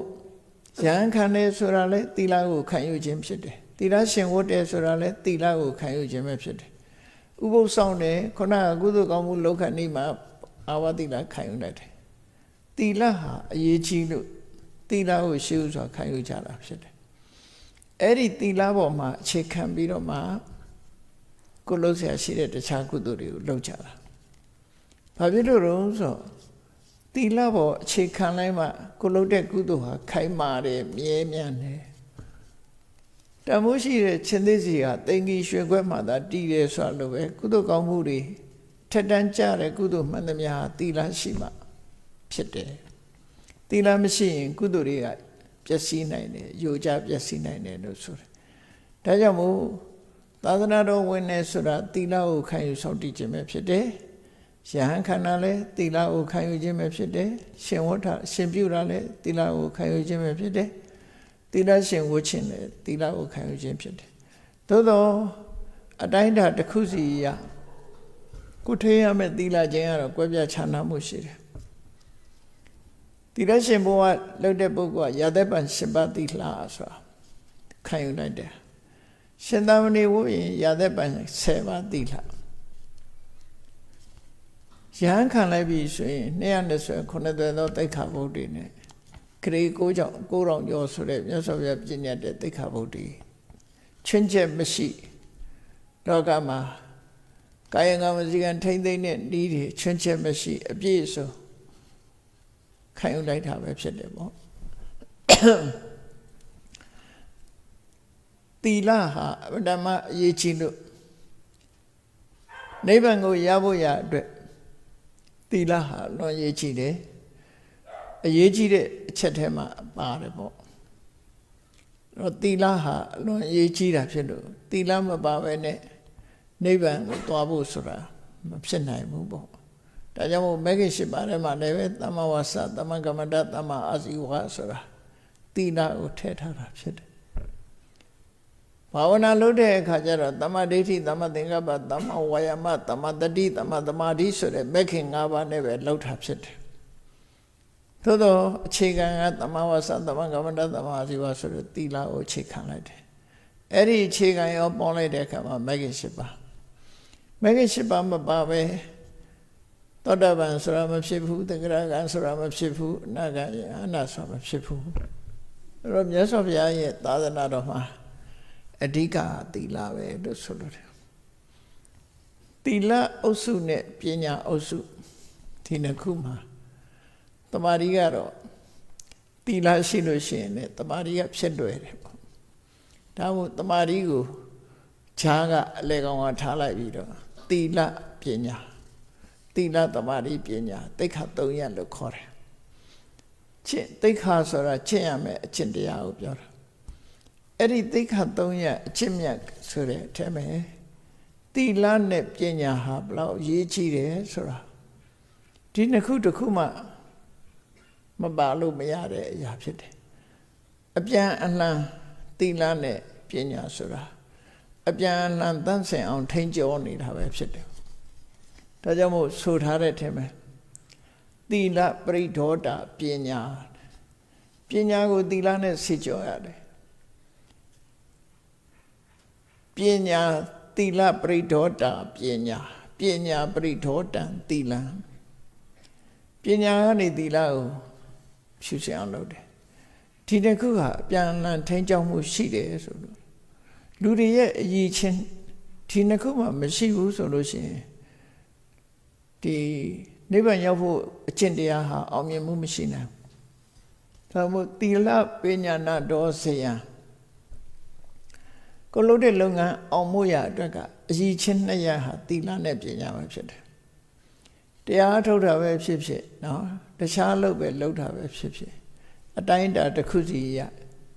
ယဟန်ခံတယ်ဆိုတာလေသီလကိုခံယူခြင်းဖြစ်တယ်သီလရှင်ဝတ်တယ်ဆိုတာလေသီလကိုခံယူခြင်းပဲဖြစ်တယ်ဥပုသ်ဆောင်တယ်ခုနကကုသိုလ်ကောင်းမှုလောက်ခဏိမှာအာဝသီလခံယူလိုက်တယ်သီလဟာအရေးကြီးလို့သီလကိုရှေးဥစွာခံယူကြတာဖြစ်တယ်အဲ့ဒီသီလပေါ်မှာအခြေခံပြီးတော့မှကိုလုပ်ဆရာရှိတဲ့တခြားကုသိုလ်တွေကိုလုပ်ကြတာဘာဖြစ်လို့လဲဆိုသီလပေါ်အခြေခံလိုက်မှကိုလုပ်တဲ့ကုသိုလ်ဟာခိုင်မာတယ်မြဲမြံတယ်တမိုးရှိတဲ့ချင်းသေးစီကတိမ်ကြီးရွှေခွက်မှသာတည်တယ်ဆိုလို့ပဲကုသိုလ်ကောင်းမှုတွေထက်တန်းကြတဲ့ကုသိုလ်မှန်သမျှဟာသီလရှိမှဖြစ်တယ်သီလမရှိရင်ကုသိုလ်တွေကပျက်စီးနိုင်တယ်ယိုကျပျက်စီးနိုင်တယ်လို့ဆိုတယ်ဒါကြောင့်မို့သာသနာတော်ဝင်နေဆိုတာသီလကိုခံယူဆောင်တည်ခြင်းပဲဖြစ်တယ်ယဟန်ခန္ဓာလည်းသီလကိုခံယူခြင်းပဲဖြစ်တယ်ရှင်ဝဋ္ဌရှင်ပြုတာလည်းသီလကိုခံယူခြင်းပဲဖြစ်တယ်သီလရှင်ဝတ်ခြင်းလည်းသီလကိုခံယူခြင်းဖြစ်တယ်သို့သောအတိုင်းအတာတစ်ခုစီရကိုထေးရမယ့်သီလခြင်းကတော့ကွဲပြားခြားနားမှုရှိတယ်သီလရှင်ဘုရားလုပ်တဲ့ပုဂ္ဂိုလ်ကရာသက်ပံ7ပါးသီလဆိုတာခံယူလိုက်တယ်ရှင်သာမဏေဝတ်ရင်ရာသက်ပံ10ပါးသီလယဟန်ခံလိုက်ပြီဆိုရင်229သောသိက္ခာပုဒ်တွေနဲ့ခရီး9ကြောင့်9,000ကျော်ဆိုတဲ့မြတ်စွာဘုရားပြည့်ညတ်တဲ့သိက္ခာပုဒ်တွေချွင်းချက်မရှိလောကမှာကာယကံဝစီကံထိမ့်သိမ့်တဲ့ဤတွေချွင်းချက်မရှိအပြည့်စုံခံယူလိုက်တာပဲဖြစ်တယ်ပေါ့သီလဟာအတ္တမအရေးကြီးလို့နိဗ္ဗာန်ကိုရဖို့ရအတွက်သီလဟာလွန်ရေးကြီးတယ်အရေးကြီးတဲ့အချက်ထဲမှာပါတယ်ပေါ့တော့သီလဟာလွန်ရေးကြီးတာဖြစ်လို့သီလမပါဘဲနဲ့နိဗ္ဗာန်ကိုသွားဖို့ဆိုတာမဖြစ်နိုင်ဘူးပေါ့ဒါကြောင့်မို့မဂ္ဂင်၈ပါးထဲမှာလည်းပဲသမ္မာဝါစာသမ္မာကမ္မန္တသမ္မာအာဇီဝဆိုတာသီလကိုထည့်ထားတာဖြစ်တယ်ဘာဝနာလုပ်တဲ့အခါကျတော့သမ္မာဒိဋ္ဌိသမ္မာသင်္ကပ္ပသမ္မာဝါယာမသမ္မာတတိသမ္မာသမာဓိဆိုတဲ့မဂ္ဂင်၅ပါးနဲ့ပဲလုပ်တာဖြစ်တယ်သို့တော့အခြေခံကသမ္မာဝါစာသမ္မာကမ္မန္တသမ္မာအာဇီဝဆိုတဲ့သီလကိုအခြေခံလိုက်တယ်အဲ့ဒီအခြေခံရောပေါင်းလိုက်တဲ့အခါမှာမဂ္ဂင်၈ပါးမဂ္ဂင်၈ပါးမပါပဲသောတာပန်ဆိုတာမဖြစ်ဘူးသက္ကရာကံဆိုတာမဖြစ်ဘူးအနာဂံအနာဆိုတာမဖြစ်ဘူးအဲ့တော့မြတ်စွာဘုရားရဲ့သာသနာတော်မှာအဓိကသီလပဲလို့ဆိုလို့တယ်သီလအုပ်စုနဲ့ပညာအုပ်စုဒီနှစ်ခုမှာတမာရီကတော့သီလရှိလို့ရှိရင်လည်းတမာရီကဖြစ်လွယ်တယ်ပေါ့ဒါမို့တမာရီကိုခြားကအလေကောင်ကထားလိုက်ပြီးတော့သီလပညာ သီလသမာဓိပညာသိက္ခာ၃ရပ်လို့ခေါ်တယ်ချစ်သိက္ခာဆိုတာချစ်ရမယ်အချစ်တရားကိုပြောတာအဲ့ဒီသိက္ခာ၃ရပ်အချစ်မြတ်ဆိုတဲ့အထက်မှာသီလနဲ့ပညာဟာဘလောက်ရေးကြည့်တယ်ဆိုတာဒီနှစ်ခုတစ်ခုမှမပါလို့မရတဲ့အရာဖြစ်တယ်အပြန်အလှန်သီလနဲ့ပညာဆိုတာအပြန်အလှန်သန့်စင်အောင်ထိန်းကျော်နေတာပဲဖြစ်တယ်ဒါကြောင့်မို့ဆိုထားတဲ့အထက်မှာသီလပရိဒေါဒပညာပညာကိုသီလနဲ့ဆေးကြော်ရတယ်ပညာသီလပရိဒေါဒပညာပညာပရိဒေါဒံသီလပညာကနေသီလကိုဖြူစင်အောင်လုပ်တယ်ဒီတစ်ခုဟာအပြန်အလှန်ထိန်းကျောင်းမှုရှိတယ်ဆိုလို့လူတွေရဲ့အရည်ချင်းဒီနှစ်ခုမှမရှိဘူးဆိုလို့ရှိရင်ဒီနိဗ္ဗာန်ရောက်ဖို့အကျင့်တရားဟာအောင်မြင်မှုမရှိနိုင်ဘူးဒါမို့သီလပညာနာဒေါစယံကိုလုပ်တဲ့လုပ်ငန်းအောင်မှုရအတွက်ကအရည်ချင်းနှစ်ရပ်ဟာသီလနဲ့ပညာပဲဖြစ်တယ်တရားထုတ်တာပဲဖြစ်ဖြစ်နော်တခြားလုပ်ပဲလုပ်တာပဲဖြစ်ဖြစ်အတိုင်းအတာတစ်ခုစီရ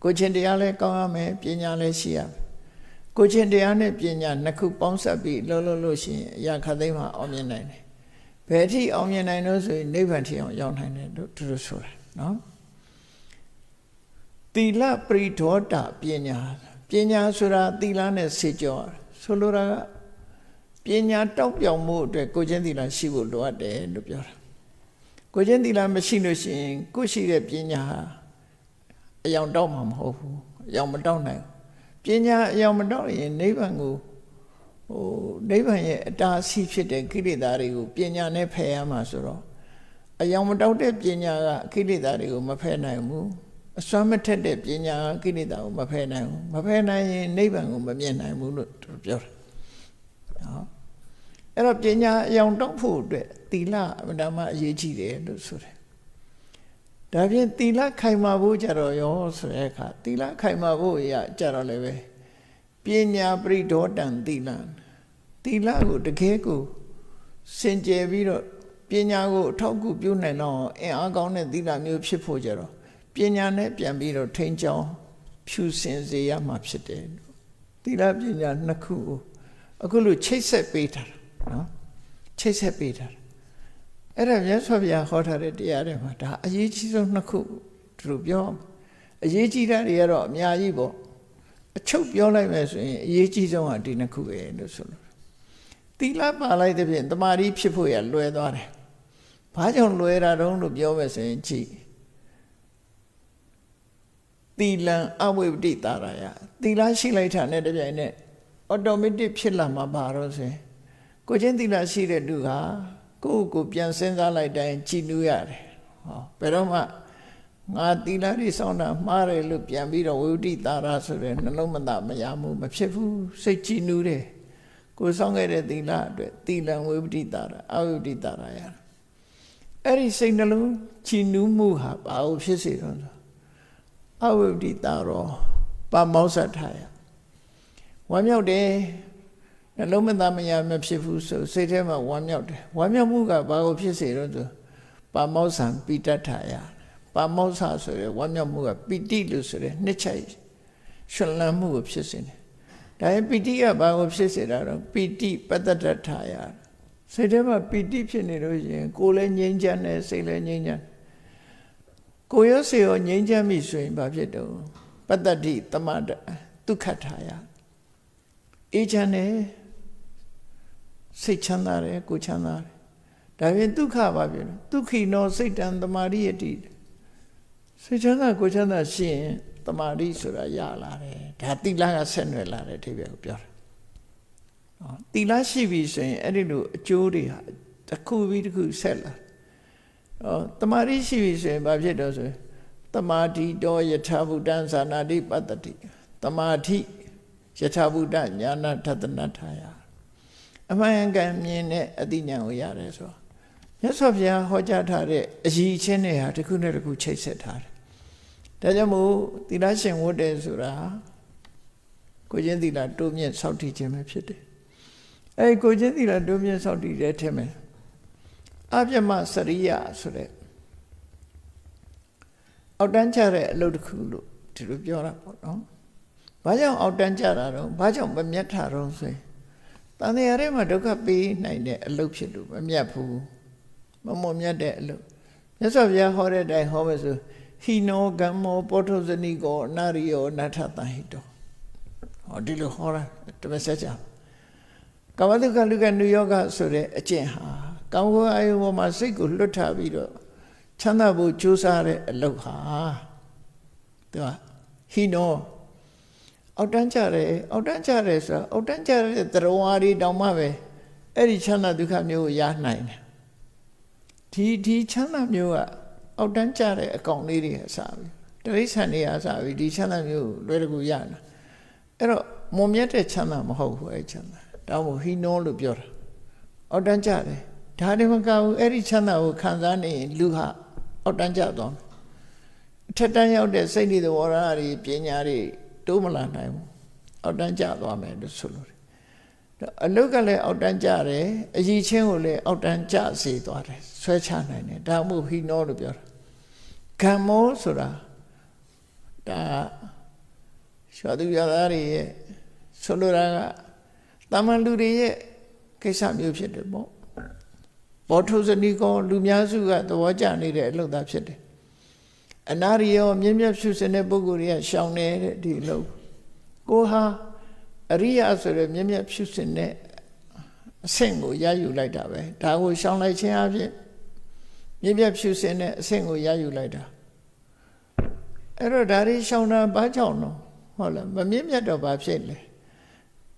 ကိုချင်းတရားလည်းကောင်းရမယ်ပညာလည်းရှိရမယ်ကိုချင်းတရားနဲ့ပညာနှစ်ခုပေါင်းစပ်ပြီးလှုပ်လို့ရှိရင်အရာခတ်သိမ်းမှာအောင်မြင်နိုင်တယ်ဘယ်အထိအောင်မြင်နိုင်လို့ဆိုရင်နိဗ္ဗာန်ထိအောင်ရောက်နိုင်တယ်လို့သူတို့ဆိုတာနော်သီလပရိဒေါဒပညာပညာဆိုတာသီလနဲ့စေကြောဆိုလိုတာကပညာတောက်ပြောင်မှုအတွက်ကိုချင်းသီလရှိဖို့လိုအပ်တယ်လို့ပြောတာကိုချင်းသီလမရှိလို့ရှိရင်ကိုရှိတဲ့ပညာအယောင်တောက်မှာမဟုတ်ဘူးအယောင်မတောက်နိုင်ပညာအယောင်မတောက်ရင်နိဗ္ဗာန်ကိုနိဗ္ဗာန်ရဲ့အတားအဆီးဖြစ်တဲ့ကိလေသာတွေကိုပညာနဲ့ဖယ်ရမှာဆိုတော့အယောင်မတောက်တဲ့ပညာကကိလေသာတွေကိုမဖယ်နိုင်ဘူးအစွမ်းမထက်တဲ့ပညာကကိလေသာကိုမဖယ်နိုင်ဘူးမဖယ်နိုင်ရင်နိဗ္ဗာန်ကိုမမြင်နိုင်ဘူးလို့ပြောတာနော်အဲ့တော့ပညာအယောင်တောက်ဖို့အတွက်သီလအမှန်တမ်းအရေးကြီးတယ်လို့ဆိုတယ်ဒါဖြင့်သီလခိုင်မာဖို့ကြတော့ရောဆိုတဲ့အခါသီလခိုင်မာဖို့ရကြတော့လည်းပဲပညာပရိဒေါဒံသီလသီလကိုတကယ်ကိုစင်ကြယ်ပြီးတော့ပညာကိုအထောက်အကူပြုနိုင်တော့အင်အားကောင်းတဲ့သီလမျိုးဖြစ်ဖို့ကြတော့ပညာနဲ့ပြန်ပြီးတော့ထိန်းချောင်းဖြူစင်စေရမှာဖြစ်တယ်သီလပညာနှစ်ခုကိုအခုလိုချိတ်ဆက်ပေးထားတာနော်ချိတ်ဆက်ပေးထားတာအဲ့ဒါမြတ်စွာဘုရားဟောထားတဲ့တရားတွေမှာဒါအရေးကြီးဆုံးနှစ်ခုသူတို့ပြောအရေးကြီးတာတွေကတော့အများကြီးပေါ့အချုပ်ပြောလိုက်မယ်ဆိုရင်အရေးကြီးဆုံးကဒီနှစ်ခုပဲလို့ဆိုလို့သီလပါလိုက်တဲ့ဖြင့်တမာတိဖြစ်ဖို့ရလွယ်သွားတယ်ဘာကြောင့်လွယ်တာတုံးလို့ပြောမယ်ဆိုရင်ကြည့်သီလံအဝိပတိတာရယသီလရှိလိုက်တာနဲ့တပြိုင်နက်အော်တိုမက်တစ်ဖြစ်လာမှာပါတော့ဆိုရင်ကိုချင်းသီလရှိတဲ့လူဟာကိုယ့်ကိုပြန်စဉ်းစားလိုက်တိုင်းကြည်နူးရတယ်ဟောဘယ်တော့မှငါသီလတွေစောင့်တာမှားတယ်လို့ပြန်ပြီးတော့ဝိပတိတာရဆိုတဲ့နှလုံးမသားမရမှုမဖြစ်ဘူးစိတ်ကြည်နူးတယ်ကိုစောင့်ခဲ့တဲ့သီလအတွက်သီလံဝိပတိတာရအဝိပတိတာရရအဲ့ဒီစိတ်နှလုံးကြည်နူးမှုဟာဘာလို့ဖြစ်စေတော့အဝိပတိတာရောပါမောဇ္ဇထာယဝမ်းမြောက်တယ်နှလုံးမသားမရမဖြစ်ဘူးဆိုစိတ်ထဲမှာဝမ်းမြောက်တယ်ဝမ်းမြောက်မှုကဘာကိုဖြစ်စေတော့ဆိုပါမောဇ္ဇံပိတ္ထာယပါမောဇ္ဇဆိုရယ်ဝမ်းမြောက်မှုကပိတိလို့ဆိုရယ်နှစ်ချိုက်ရှင်လန်းမှုကိုဖြစ်စေတယ်ဒါရင်ပိတိကဘာကိုဖြစ်စေတာတော့ပိတိပတ္တတထာယစိတ်ထဲမှာပိတိဖြစ်နေလို့ရင်ကိုယ်လည်းငြိမ်းချမ်းတယ်စိတ်လည်းငြိမ်းချမ်းကိုယ်ရောစိတ်ရောငြိမ်းချမ်းပြီဆိုရင်ဘာဖြစ်တော့ပတ္တတိသမဒဒုက္ခထာယအေးချမ်းတယ်စိတ်ချမ်းသာတယ်ကိုယ်ချမ်းသာတယ်ဒါပြင်ဒုက္ခပါပြီဒုက္ခိနောစိတ်တံသမာဓိယတိစိတ်ချမ်းသာကိုယ်ချမ်းသာရှိရင်သမာဓိဆိုတာရလာတယ်ဒါသီလကဆက်နွယ်လာတဲ့အဓိပ္ပာယ်ကိုပြောတာသီလရှိပြီဆိုရင်အဲ့ဒီလိုအကျိုးတွေဟာတစ်ခုပြီးတစ်ခုဆက်လာသမာဓိရှိပြီဆိုရင်ဘာဖြစ်တော့ဆိုသမာဓိတောယထာဘုဒ္ဓံသာနာတိပတ္တိသမာဓိယထာဘုဒ္ဓညာနာထတနာထာယအမှန်ကန်မြင်တဲ့အသိဉာဏ်ကိုရတယ်ဆိုတော့မြတ်စွာဘုရားဟောကြားထားတဲ့အရည်ချင်းတွေဟာတစ်ခုနဲ့တစ်ခုချိတ်ဆက်ထားတယ်ဒါကြောင့်မို့သီလရှင်ဝတ်တယ်ဆိုတာကိုချင်းသီလတိုးမြင့်ဆောက်တည်ခြင်းပဲဖြစ်တယ်အဲဒီကိုချင်းသီလတိုးမြင့်ဆောက်တည်တဲ့ထဲမှာ အပြမစရိယဆိုတဲ့အောက်တန်းကျတဲ့အလုပ်တစ်ခုလို့ဒီလိုပြောတာပေါ့နော်ဘာကြောင့်အောက်တန်းကျတာတော့ဘာကြောင့်မမြတ်တာတော့ဆိုရင်တန်တရားထဲမှာဒုက္ခပေးနိုင်တဲ့အလုပ်ဖြစ်လို့မမြတ်ဘူးမမမြတ်တဲ့အလုပ်မြတ်စွာဘုရားဟောတဲ့အတိုင်းဟောမယ်ဆိုဟိနောကမ္မောပောထုဇနိကောအနာရိယောနထတံဟိတောဟောဒီလိုဟောတာတမဆက်ကြကာမတုခလူကနုယောဂဆိုတဲ့အကျင့်ဟာကောင်းကောင်းအယုံပေါ်မှာစိတ်ကိုလွတ်ထားပြီးတော့ချမ်းသာဖို့ကြိုးစားတဲ့အလုပ်ဟာသူကဟိနောအောက်တန်းကြတယ်အောက်တန်းကြတယ်ဆိုတော့အောက်တန်းကြတဲ့သရဝါတွေတောင်မှပဲအဲ့ဒီချမ်းသာဒုက္ခမျိုးကိုရနိုင်တယ်ဒီချမ်းသာမျိုးကအောက်တန်းကြတဲ့အကောင်လေးတွေအစားပြီတရိစ္ဆာန်တွေအစားပြီဒီချမ်းသာမျိုးလွယ်တကူရနာအဲ့တော့မွန်မြတ်တဲ့ချမ်းသာမဟုတ်ဘူးအဲ့ချမ်းသာတောင်းဖို့ဟိနောလို့ပြောတာအောက်တန်းကြတယ်ဒါတွေမကဘူးအဲ့ဒီချမ်းသာကိုခံစားနေရင်လူဟာအောက်တန်းကြသွားမယ်အထက်တန်းရောက်တဲ့စိတ်တွေသဘောထားတွေပညာတွေတိုးမလာနိုင်ဘူးအောက်တန်းကြသွားမယ်လို့ဆိုလို့အလုတ်ကလည်းအောက်တန်းကြတယ်အကြီးချင်းကိုလည်းအောက်တန်းကြစေသွားတယ်ဆွဲချနိုင်တယ်ဒါမှမဟုတ်ဟိနောလို့ပြောတာကမ္မောဆိုတာဒါရှောသူရသားတွေရဲ့ဆိုလိုတာကတာမန်လူတွေရဲ့ကိစ္စမျိုးဖြစ်တယ်ပေါ့ဘောထုဇနီကောလူများစုကသဘောကျနေတဲ့အလုပ်သားဖြစ်တယ်အနာရိယောမြင့်မြတ်ဖြူစင်တဲ့ပုဂ္ဂိုလ်တွေကရှောင်နေတဲ့ဒီအလုပ်ကိုဟာအရိယဆိုရယ်မြင့်မြတ်ဖြူစင်တဲ့အဆင့်ကိုရယူလိုက်တာပဲဒါကိုရှောင်လိုက်ခြင်းအပြင်မြင့်မြတ်ဖြူစင်တဲ့အဆင့်ကိုရယူလိုက်တာအဲ့တော့ဒါတွေရှောင်တာဘာကြောင့်တော့ဟုတ်လားမမြင့်မြတ်တော့ဘာဖြစ်လဲ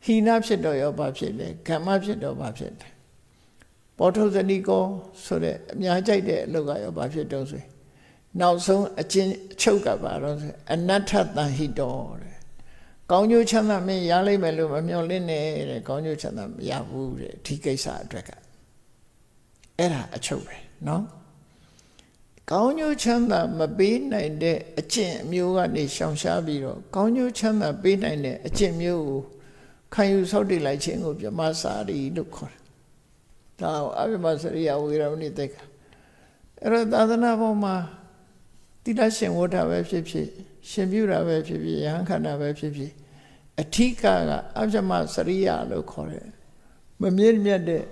ဟိနဖြစ်တော့ရောဘာဖြစ်လဲကမ္မဖြစ်တော့ဘာဖြစ်လဲဘောထုဇနိကောဆိုတဲ့အများကြိုက်တဲ့အလုပ်ကရောဘာဖြစ်တော့ဆိုနောက်ဆုံးအချုပ်ကပါတော့ဆိုအနတ္ထတံဟိတောတဲ့ကောင်းကျိုးချမ်းသာမင်းရလိမ့်မယ်လို့မမျှော်လင့်နဲ့ကောင်းကျိုးချမ်းသာမရဘူးတဲ့ဒီကိစ္စအတွက်ကအဲ့ဒါအချုပ်ပဲနော်ကောင်းကျိုးချမ်းသာမပေးနိုင်တဲ့အကျင့်မျိုးကနေရှောင်ရှားပြီးတော့ကောင်းကျိုးချမ်းသာပေးနိုင်တဲ့အကျင့်မျိုးကိုခံယူဆောက်တည်လိုက်ခြင်းကိုပြမစာရီလို့ခေါ်တယ်ဒါအဘိမစရိယဝေရမဏိတိတ်အဲ့တော့သာသနာပေါ်မှာတိလရှင်ဝဋ္ဌပဲဖြစ်ဖြစ်ရှင်ပြုတာပဲဖြစ်ဖြစ်ယဟန်ခန္ဓာပဲဖြစ်ဖြစ်အထီးကအဘိမစရိယလို့ခေါ်တယ်မမြင့်မြတ်တဲ့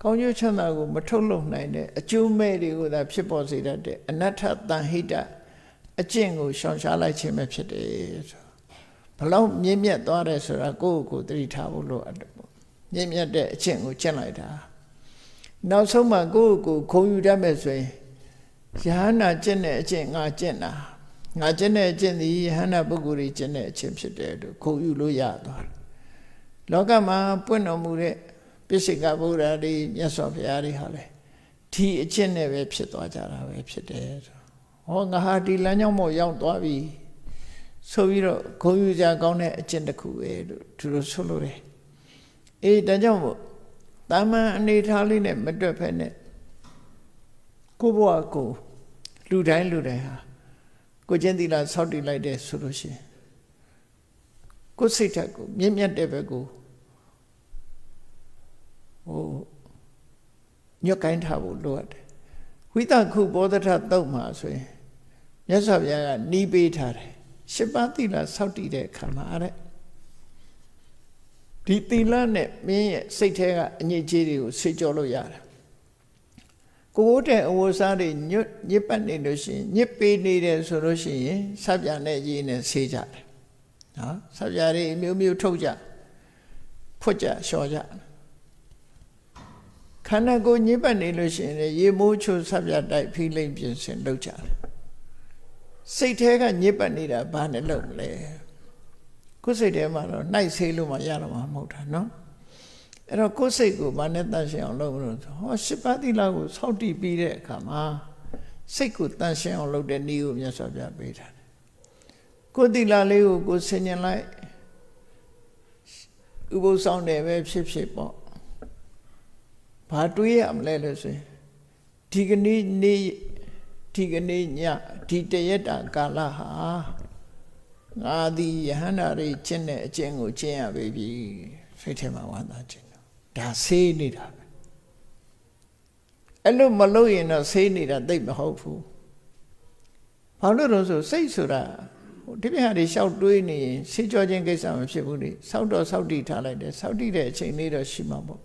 ကောင်းကျိုးချမ်းသာကိုမထုတ်လုပ်နိုင်တဲ့အကျိုးမဲ့တွေကိုသာဖြစ်ပေါ်စေတတ်တဲ့အနတ္ထတန်ဟိတအကျင့်ကိုရှောင်ရှားလိုက်ခြင်းပဲဖြစ်တယ်ဆိုဘလောက်မြင့်မြတ်သွားတယ်ဆိုတာကိုယ့်ကိုယ်သတိထားဖို့လိုအပ်တယ်ပေါ့မြင့်မြတ်တဲ့အကျင့်ကိုကျင့်လိုက်တာနောက်ဆုံးမှကိုယ့်ကိုယ်ခုံယူတတ်မယ်ဆိုရင်ယဟန္တာကျင့်တဲ့အကျင့်ငါကျင့်တာငါကျင့်တဲ့အကျင့်ဒီယဟန္တာပုဂ္ဂိုလ်ကြီးကျင့်တဲ့အကျင့်ဖြစ်တယ်လို့ခုံယူလို့ရသွားတယ်လောကမှာပွင့်တော်မူတဲ့ပိစိကဗုဒ္ဓတွေမြတ်စွာဘုရားတွေဟာလေဒီအကျင့်နဲ့ပဲဖြစ်သွားကြတာပဲဖြစ်တယ်ဆိုဟောငါဟာဒီလမ်းကြောင်းပေါ်ရောက်သွားပြီဆိုပြီးတော့ဂုဏ်ယူကြကောင်းတဲ့အကျင့်တစ်ခုပဲလို့သူတို့ဆိုလို့တယ်အေးဒါကြောင့်မို့တာမန်အနေထားလေးနဲ့မတွက်ဖက်နဲ့ကိုဘဝကိုလူတိုင်းဟာကိုကျင့်သီလဆောက်တည်လိုက်တဲ့ဆိုလို့ရှိရင်ကိုစိတ်ဓာတ်ကိုမြင့်မြတ်တဲ့ဘက်ကိုညွတ်ကိုင်းထားဖို့လိုအပ်တယ်ဝိသခုဘောဓထတုတ်မှာဆိုရင်မြတ်စွာဘုရားကနီးပေးထားတယ်၈ပါးသီလဆောက်တည်တဲ့အခါမှာတဲ့ဒီသီလနဲ့မင်းရဲ့စိတ်ထဲကအညစ်အကြေးတွေကိုဆေးကြောလို့ရတယ်ကိုယ်တဲ့အဝတ်စားတွေညစ်ပတ်နေလို့ရှိရင်ညစ်ပေးနေတယ်ဆိုလို့ရှိရင်ဆပ်ပြာနဲ့ရေးနဲ့ဆေးကြတယ်နော်ဆပ်ပြာတွေအမျိုးမျိုးထုတ်ကြဖွတ်ကြလျှော်ကြခန္ဓာကိုယ်ညစ်ပတ်နေလို့ရှိရင်ရေမိုးချိုဆပ်ပြာတိုက်ဖိလိမ့်ပြင်ဆင်လုပ်ကြတယ်စိတ်ထဲကညစ်ပတ်နေတာဘာနဲ့လုပ်မလဲကိုယ်စိတ်ထဲမှာတော့နှိုက်ဆေးလို့မှရတော့မှာမဟုတ်တာနော်အဲ့တော့ကိုယ်စိတ်ကိုဘာနဲ့တန်ရှင်းအောင်လုပ်မလို့ဟော၈ပါးသီလကိုစောင့်တည်ပြီးတဲ့အခါမှာစိတ်ကိုတန်ရှင်းအောင်လုပ်တဲ့နည်းကိုမြတ်စွာဘုရားပေးထားတယ်ကိုယ်သီလလေးကိုကိုယ်ဆင်ញင်လိုက်ဥပုသ်ဆောင်တယ်ပဲဖြစ်ဖြစ်ပေါ့ဘာတွေးရမလဲလို့ဆိုရင်ဒီကနေ့ညဒီတရက်တာကာလဟာငါသည်ယဟန္တာတွေကျင့်တဲ့အကျင့်ကိုကျင့်ရပြီစိတ်ထဲမှာဝမ်းသာခြင်းဒါဆေးနေတာပဲ အဲ့လိုမလုပ်ရင်တော့ဆေးနေတာသိပ်မဟုတ်ဘူးဘာလို့လဲဆိုစိတ်ဆိုတာဒီပြဟာတွေရှောက်တွေးနေရင်ဆေးကြောခြင်းကိစ္စမဖြစ်ဘူးလေစောက်တော့စောက်တည်ထားလိုက်တယ်စောက်တည်တဲ့အချိန်လေးတော့ရှိမှာပေါ့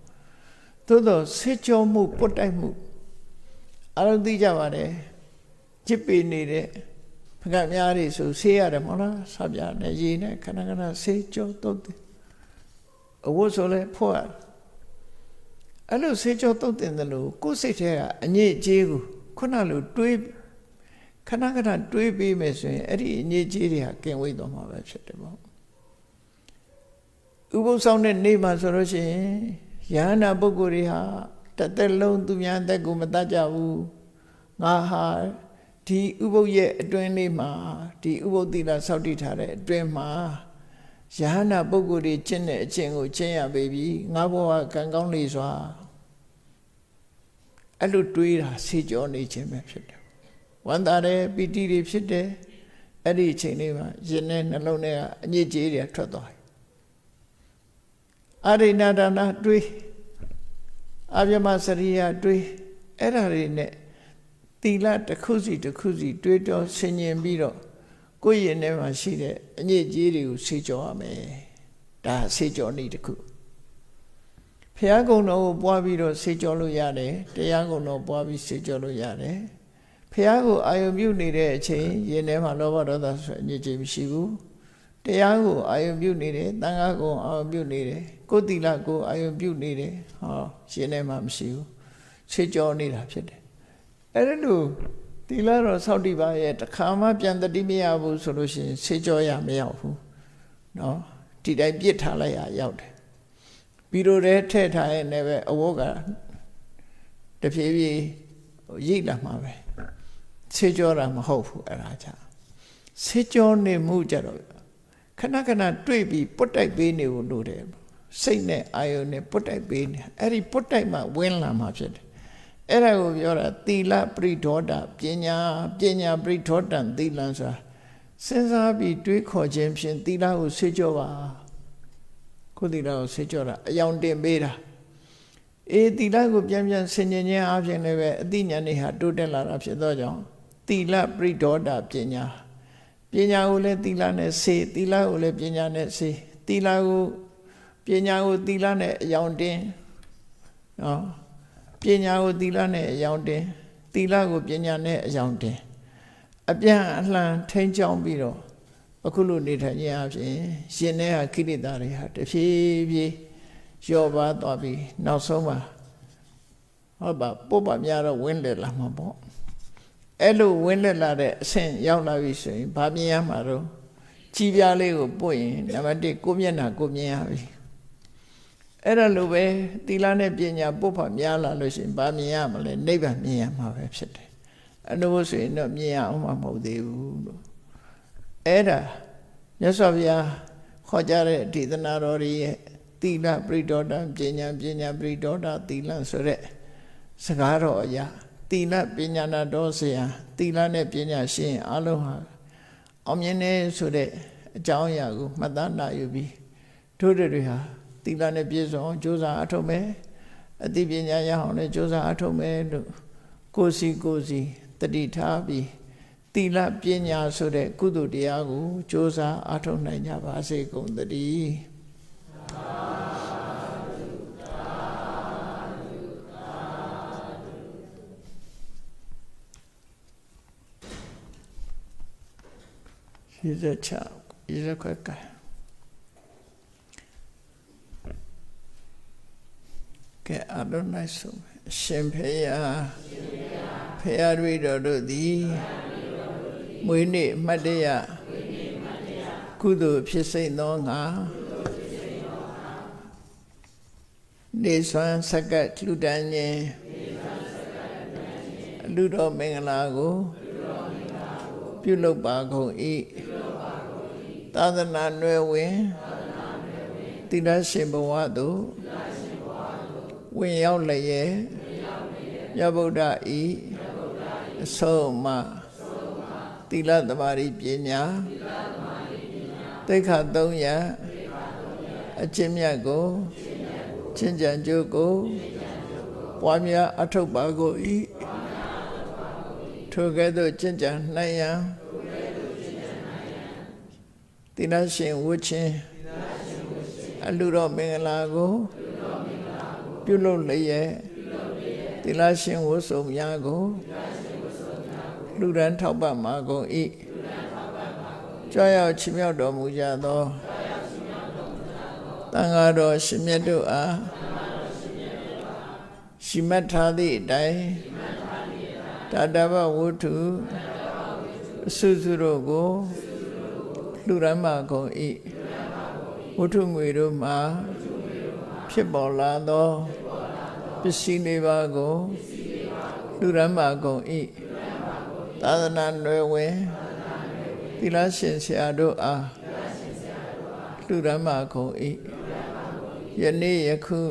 သို့တော့ဆေးကြောမှုပုတ်တိုက်မှုအားလုံးသိကြပါတယ်จิตပေနေတဲ့ဖခင်များတွေဆိုဆေးရတယ်မဟုတ်လားဆပ်ပြနဲ့ရေနဲ့ခဏခဏဆေးကြောတုတ်တယ်အဝတ်ဆိုလဲဖို့ရအဲ့လိုဆေးကြောတုတ်တယ်လို့ကိုယ်စိတ်ထဲကအညစ်အကြေးကိုခုနလိုတွေးခဏခဏတွေးပြီးမယ်ဆိုရင်အဲ့ဒီအညစ်အကြေးတွေဟာကင်ဝေးသွားမှာပဲဖြစ်တယ်ပေါ့ဥပုသ်ဆောင်တဲ့နေ့မှာဆိုလို့ရှိရင်ယဟနာပုဂ္ဂိုလ်တွေဟာတစ်သက်လုံးသူများအသက်ကိုမတတ်ကြဘူးငါဟာဒီဥပုသ်ရဲ့အတွင်းလေးမှာဒီဥပုသ်သီလစောင့်တည်ထားတဲ့အတွင်းမှာယဟနာပုဂ္ဂိုလ်တွေကျင့်တဲ့အကျင့်ကိုကျင့်ရပေပြီငါဘဝကံကောင်းလေစွာအဲ့လိုတွေးတာဆေးကြောနေခြင်းပဲဖြစ်တယ်ဝန္တာတယ်ပီတိတွေဖြစ်တယ်အဲ့ဒီအချိန်လေးမှာရင်နဲ့နှလုံးထဲကအညစ်အကြေးတွေထွက်သွားတယ်အရိဏဒါနတွေးအဗျမစရိယတွေးအဲ့ဒါတွေနဲ့သီလတစ်ခုစီတစ်ခုစီတွေးတော့ဆင်ញင်ပြီးတော့ကိုယ့်ရင်ထဲမှာရှိတဲ့အညစ်အကြေးတွေကိုဆေးကြောရမယ်ဒါဆေးကြောနည်းတစ်ခုဘုရားကုံတော်ကိုပွားပြီးတော့ဆေးကြောလို့ရတယ်တရားကုံတော်ပွားပြီးဆေးကြောလို့ရတယ်ဘုရားကိုအာယုံပြုနေတဲ့အချိန်ရင်ထဲမှာလောဘဒေါသဆိုအညစ်အကြေးမရှိဘူးတရားကိုအာယုံပြုနေတယ်သံဃာကိုအာယုံပြုနေတယ်ကိုယ်သီလကိုအာယုံပြုနေတယ်ဟောရှင်ထဲမှာမရှိဘူးဆေးကြောနေတာဖြစ်တယ်အဲ့ဒါလို့သီလတော့စောင့်တည်ပါရဲ့တခါမှပြန်တတိမရဘူးဆိုလို့ရှိရင်ဆေးကြောရမရောက်ဘူးเนาะဒီတိုင်းပြစ်ထားလိုက်ရရောက်တယ်ပြီးတော့ထဲထည့်ထားရင်လည်းပဲအဝတ်ကတဖြည်းဖြည်းရိတ်လာမှာပဲဆေးကြောတာမဟုတ်ဘူးအဲ့ဒါကြောင့်ဆေးကြောနေမှုကြတော့ခဏခဏတွေ့ပြီးပုတ်တိုက်ပေးနေဖို့လိုတယ်စိတ်နဲ့အာယုန်နဲ့ပုတ်တိုက်ပေးနေအဲ့ဒီပုတ်တိုက်မှဝင်လာမှာဖြစ်တယ်အဲ့ဒါကိုပြောတာသီလပရိဒေါဒပညာပရိဒေါဒံသီလံဆိုတာစဉ်းစားပြီးတွေးခေါ်ခြင်းဖြင့်သီလကိုဆေးကြောပါကိုသီလကိုဆေးကြောတာအယောင်တင်ပေးတာသီလကိုပြန်ဆင်ញင်ခြင်းအပြင်လည်းပဲအသိဉာဏ်တွေဟာတိုးတက်လာတာဖြစ်သောကြောင့်သီလပရိဒေါဒပညာကိုလည်းသီလနဲ့ဆေးသီလကိုလည်းပညာနဲ့ဆေးသီလကိုပညာကိုသီလနဲ့အယောင်တင်နော်ပညာကိုသီလနဲ့အယောင်တင်သီလကိုပညာနဲ့အယောင်တင်အပြန်အလှန်ထိန်းချောင်းပြီးတော့အခုလိုနေထိုင်ခြင်းအပြင်ရှင်တဲ့ဟာခိရိတာတွေဟာတဖြည်းဖြည်းလျော့ပါသွားပြီးနောက်ဆုံးမှာဟုတ်ပါပုပ္ပများတော့ဝင်းလက်လာမှာပေါ့အဲ့လိုဝင်းလက်လာတဲ့အဆင့်ရောက်လာပြီဆိုရင်ဗာမြင်ရမှာတော့ကြီးပြားလေးကိုပို့ရင်နံပါတ်1ကိုမျက်နှာကိုမြင်ရပြီအဲ့ဒါလိုပဲသီလနဲ့ပညာပုပ္ပများလာလို့ရှိရင်ဗာမြင်ရမလဲနိဗ္ဗာန်မြင်ရမှာပဲဖြစ်တယ်အနုဆိုရင်တော့မြင်ရအောင်မဟုတ်သေးဘူးလို့အဲ့ဒါမြတ်စွာဘုရားခေါ်ကြတဲ့ဒေသနာတော်ရဲ့သီလပရိဒေါဒပညာပရိဒေါဒသီလဆိုတဲ့စကားတော်အရာသီလပညာနာတော်ဆရာသီလနဲ့ပညာရှင်အလုံးဟာအောင်မြင်နေဆိုတဲ့အကြောင်းအရာကိုမှတ်သားနိုင်ယူပြီးတို့တွေဟာသီလနဲ့ပြည့်စုံကြိုးစားအထောက်မဲ့အသိပညာရအောင်လည်းကြိုးစားအထောက်မဲ့လို့ကိုယ်စီတတိထားပြီးသီလပညာဆိုတဲ့ကုသိုလ်တရားကိုကြိုးစားအထောက်နိုင်ကြပါစေကုန်သတည်းရခွက်ကကဲအလုံးနိုင်ဆုံးရှင်ဖေယဖေယရိတော်တို့သည်မွေးနေ့မှတ်တရကုသိုလ်ဖြစ်စိမ့်သောငါနေဆွမ်းစက္ကတ်လူတန်းခြင်းလူတော်မင်္ဂလာကိုပြုလုပ်ပါကုန်၏သာသနာ့နွယ်ဝင်သီလရှင်ဘဝသို့ဝင်ရောက်လျက်မြတ်ဗုဒ္ဓဤအဆုံးအမသီလသမารိပညာသိက္ခာ3ရပ်အကျင့်မြတ်ကိုချင့်ကြံကြိုးကို ပွားများအထောက်ပါကိုဤထိုကဲ့သို့ကျင့်ကြံနိုင်ရန်သီလရှင်ဝတ်ခြင်းအလှတော်မင်္ဂလာကိုပြုလုပ်လျက်သီလရှင်ဝတ်ဆုံးများကိုလူရန်ထောက်ပံ့မှာကုန်ဤကြွရောက်ချီးမြှောက်တော်မူကြသောသံဃာတော်ရှင်မြတ်တို့အားရှိမှတ်ထားသည့်အတိုင်းတာတဗဝတ္ထုအစုစုတို့ကိုလူရန်မှာကုန်ဤဝတ္ထုငွေတို့မှာဖြစ်ပေါ်လာသောပစ္စည်းလေးပါးကိုလူရန်မှာကုန်ဤသာသနာ့နွယ်ဝင်သီလရှင်ဆရာတို့အားလူရန်မှာကုန်ဤယနေ့ယခု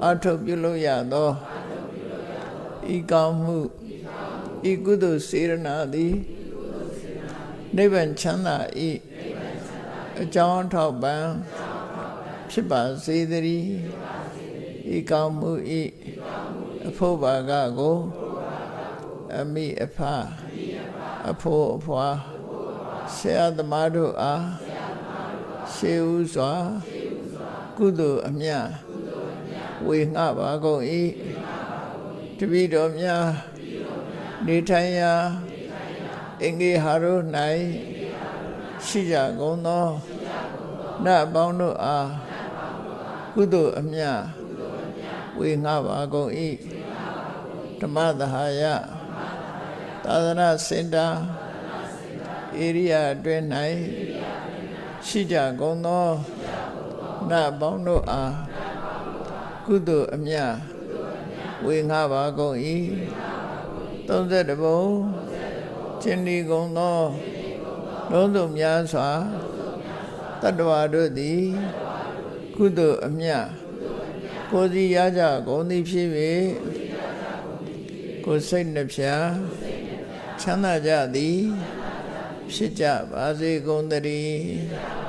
အထောက်ပြုလို့ရသောဤကောင်းမှုဤကုသိုလ်စေရနာသည်နိဗ္ဗာန်ချမ်းသာဤအကြောင်းထောက်ပံ့ဖြစ်ပါစေတည်းဤကောင်းမှုဤအဖို့ဘာကကိုအမိအဖအဖို့အဖွာဆရာသမားတို့အားရှေးဥစွာကုသိုလ်အမြတ်ဝေငှပါကုန်၏တပည့်တော်များနေထိုင်ရာအင်္ဂေဟာတို့၌ရှိကြကုန်သောနတ်ပေါင်းတို့အားကုသိုလ်အမြတ်ဝေငှပါကုန်၏ဓမ္မသဟာယသာသနာစင်တာဧရိယာအတွင်း၌ရှိကြကုန်သောနတ်ပေါင်းတို့အားကုသိုလ်အမြတ်ဝေငှပါကုန်၏31ဘုံကျင့်ဒီကုန်သောလုံးစုံများစွာတတ္တဝါတို့သည်ကုသိုလ်အမြတ်ကိုယ်စီရကြကုန်သည်ဖြစ်၍ကိုယ်စိတ်နှဖျားချမ်းသာကြသည်ဖြစ်ကြပါစေကုန်သတည်း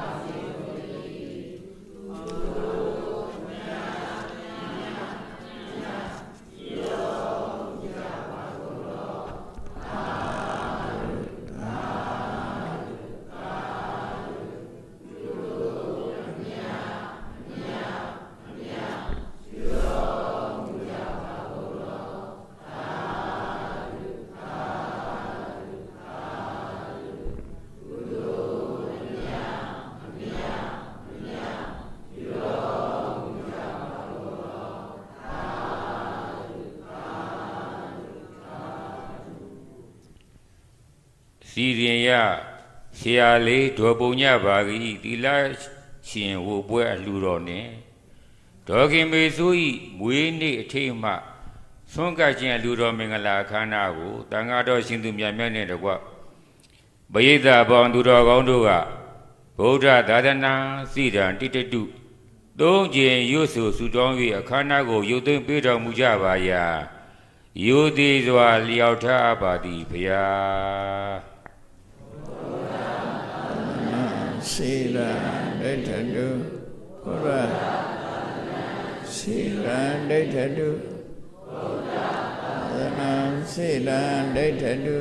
စီရင်ရဆရာလေးဒေါ်ပုံညပါကြီးသီလရှင်ဝပွဲအလှတော်နှင့်ဒေါခင်မေဆို၏မွေးနေ့အထိတ်မှဆွမ်းကပ်ခြင်းအလှတော်မင်္ဂလာအခမ်းအနားကိုတန်ဃာတော်ရှင်သူမြတ်မြတ်နှင့်တကွပရိသတ်ပေါင်းသူတော်ကောင်းတို့ကဗုဒ္ဓသာသနာစိတံတိတတုသုံးကျင်ရွတ်ဆိုဆုတောင်း၍အခမ်းအနားကိုရုပ်သိမ်းပေးတော်မူကြပါရာယုတိစွာလျောက်ထားပါသည်ဘုရားစေရဒိဋ္ဌတုဘုရားစေရဒိဋ္ဌတုဘုရားသာသနာစေရဒိဋ္ဌတု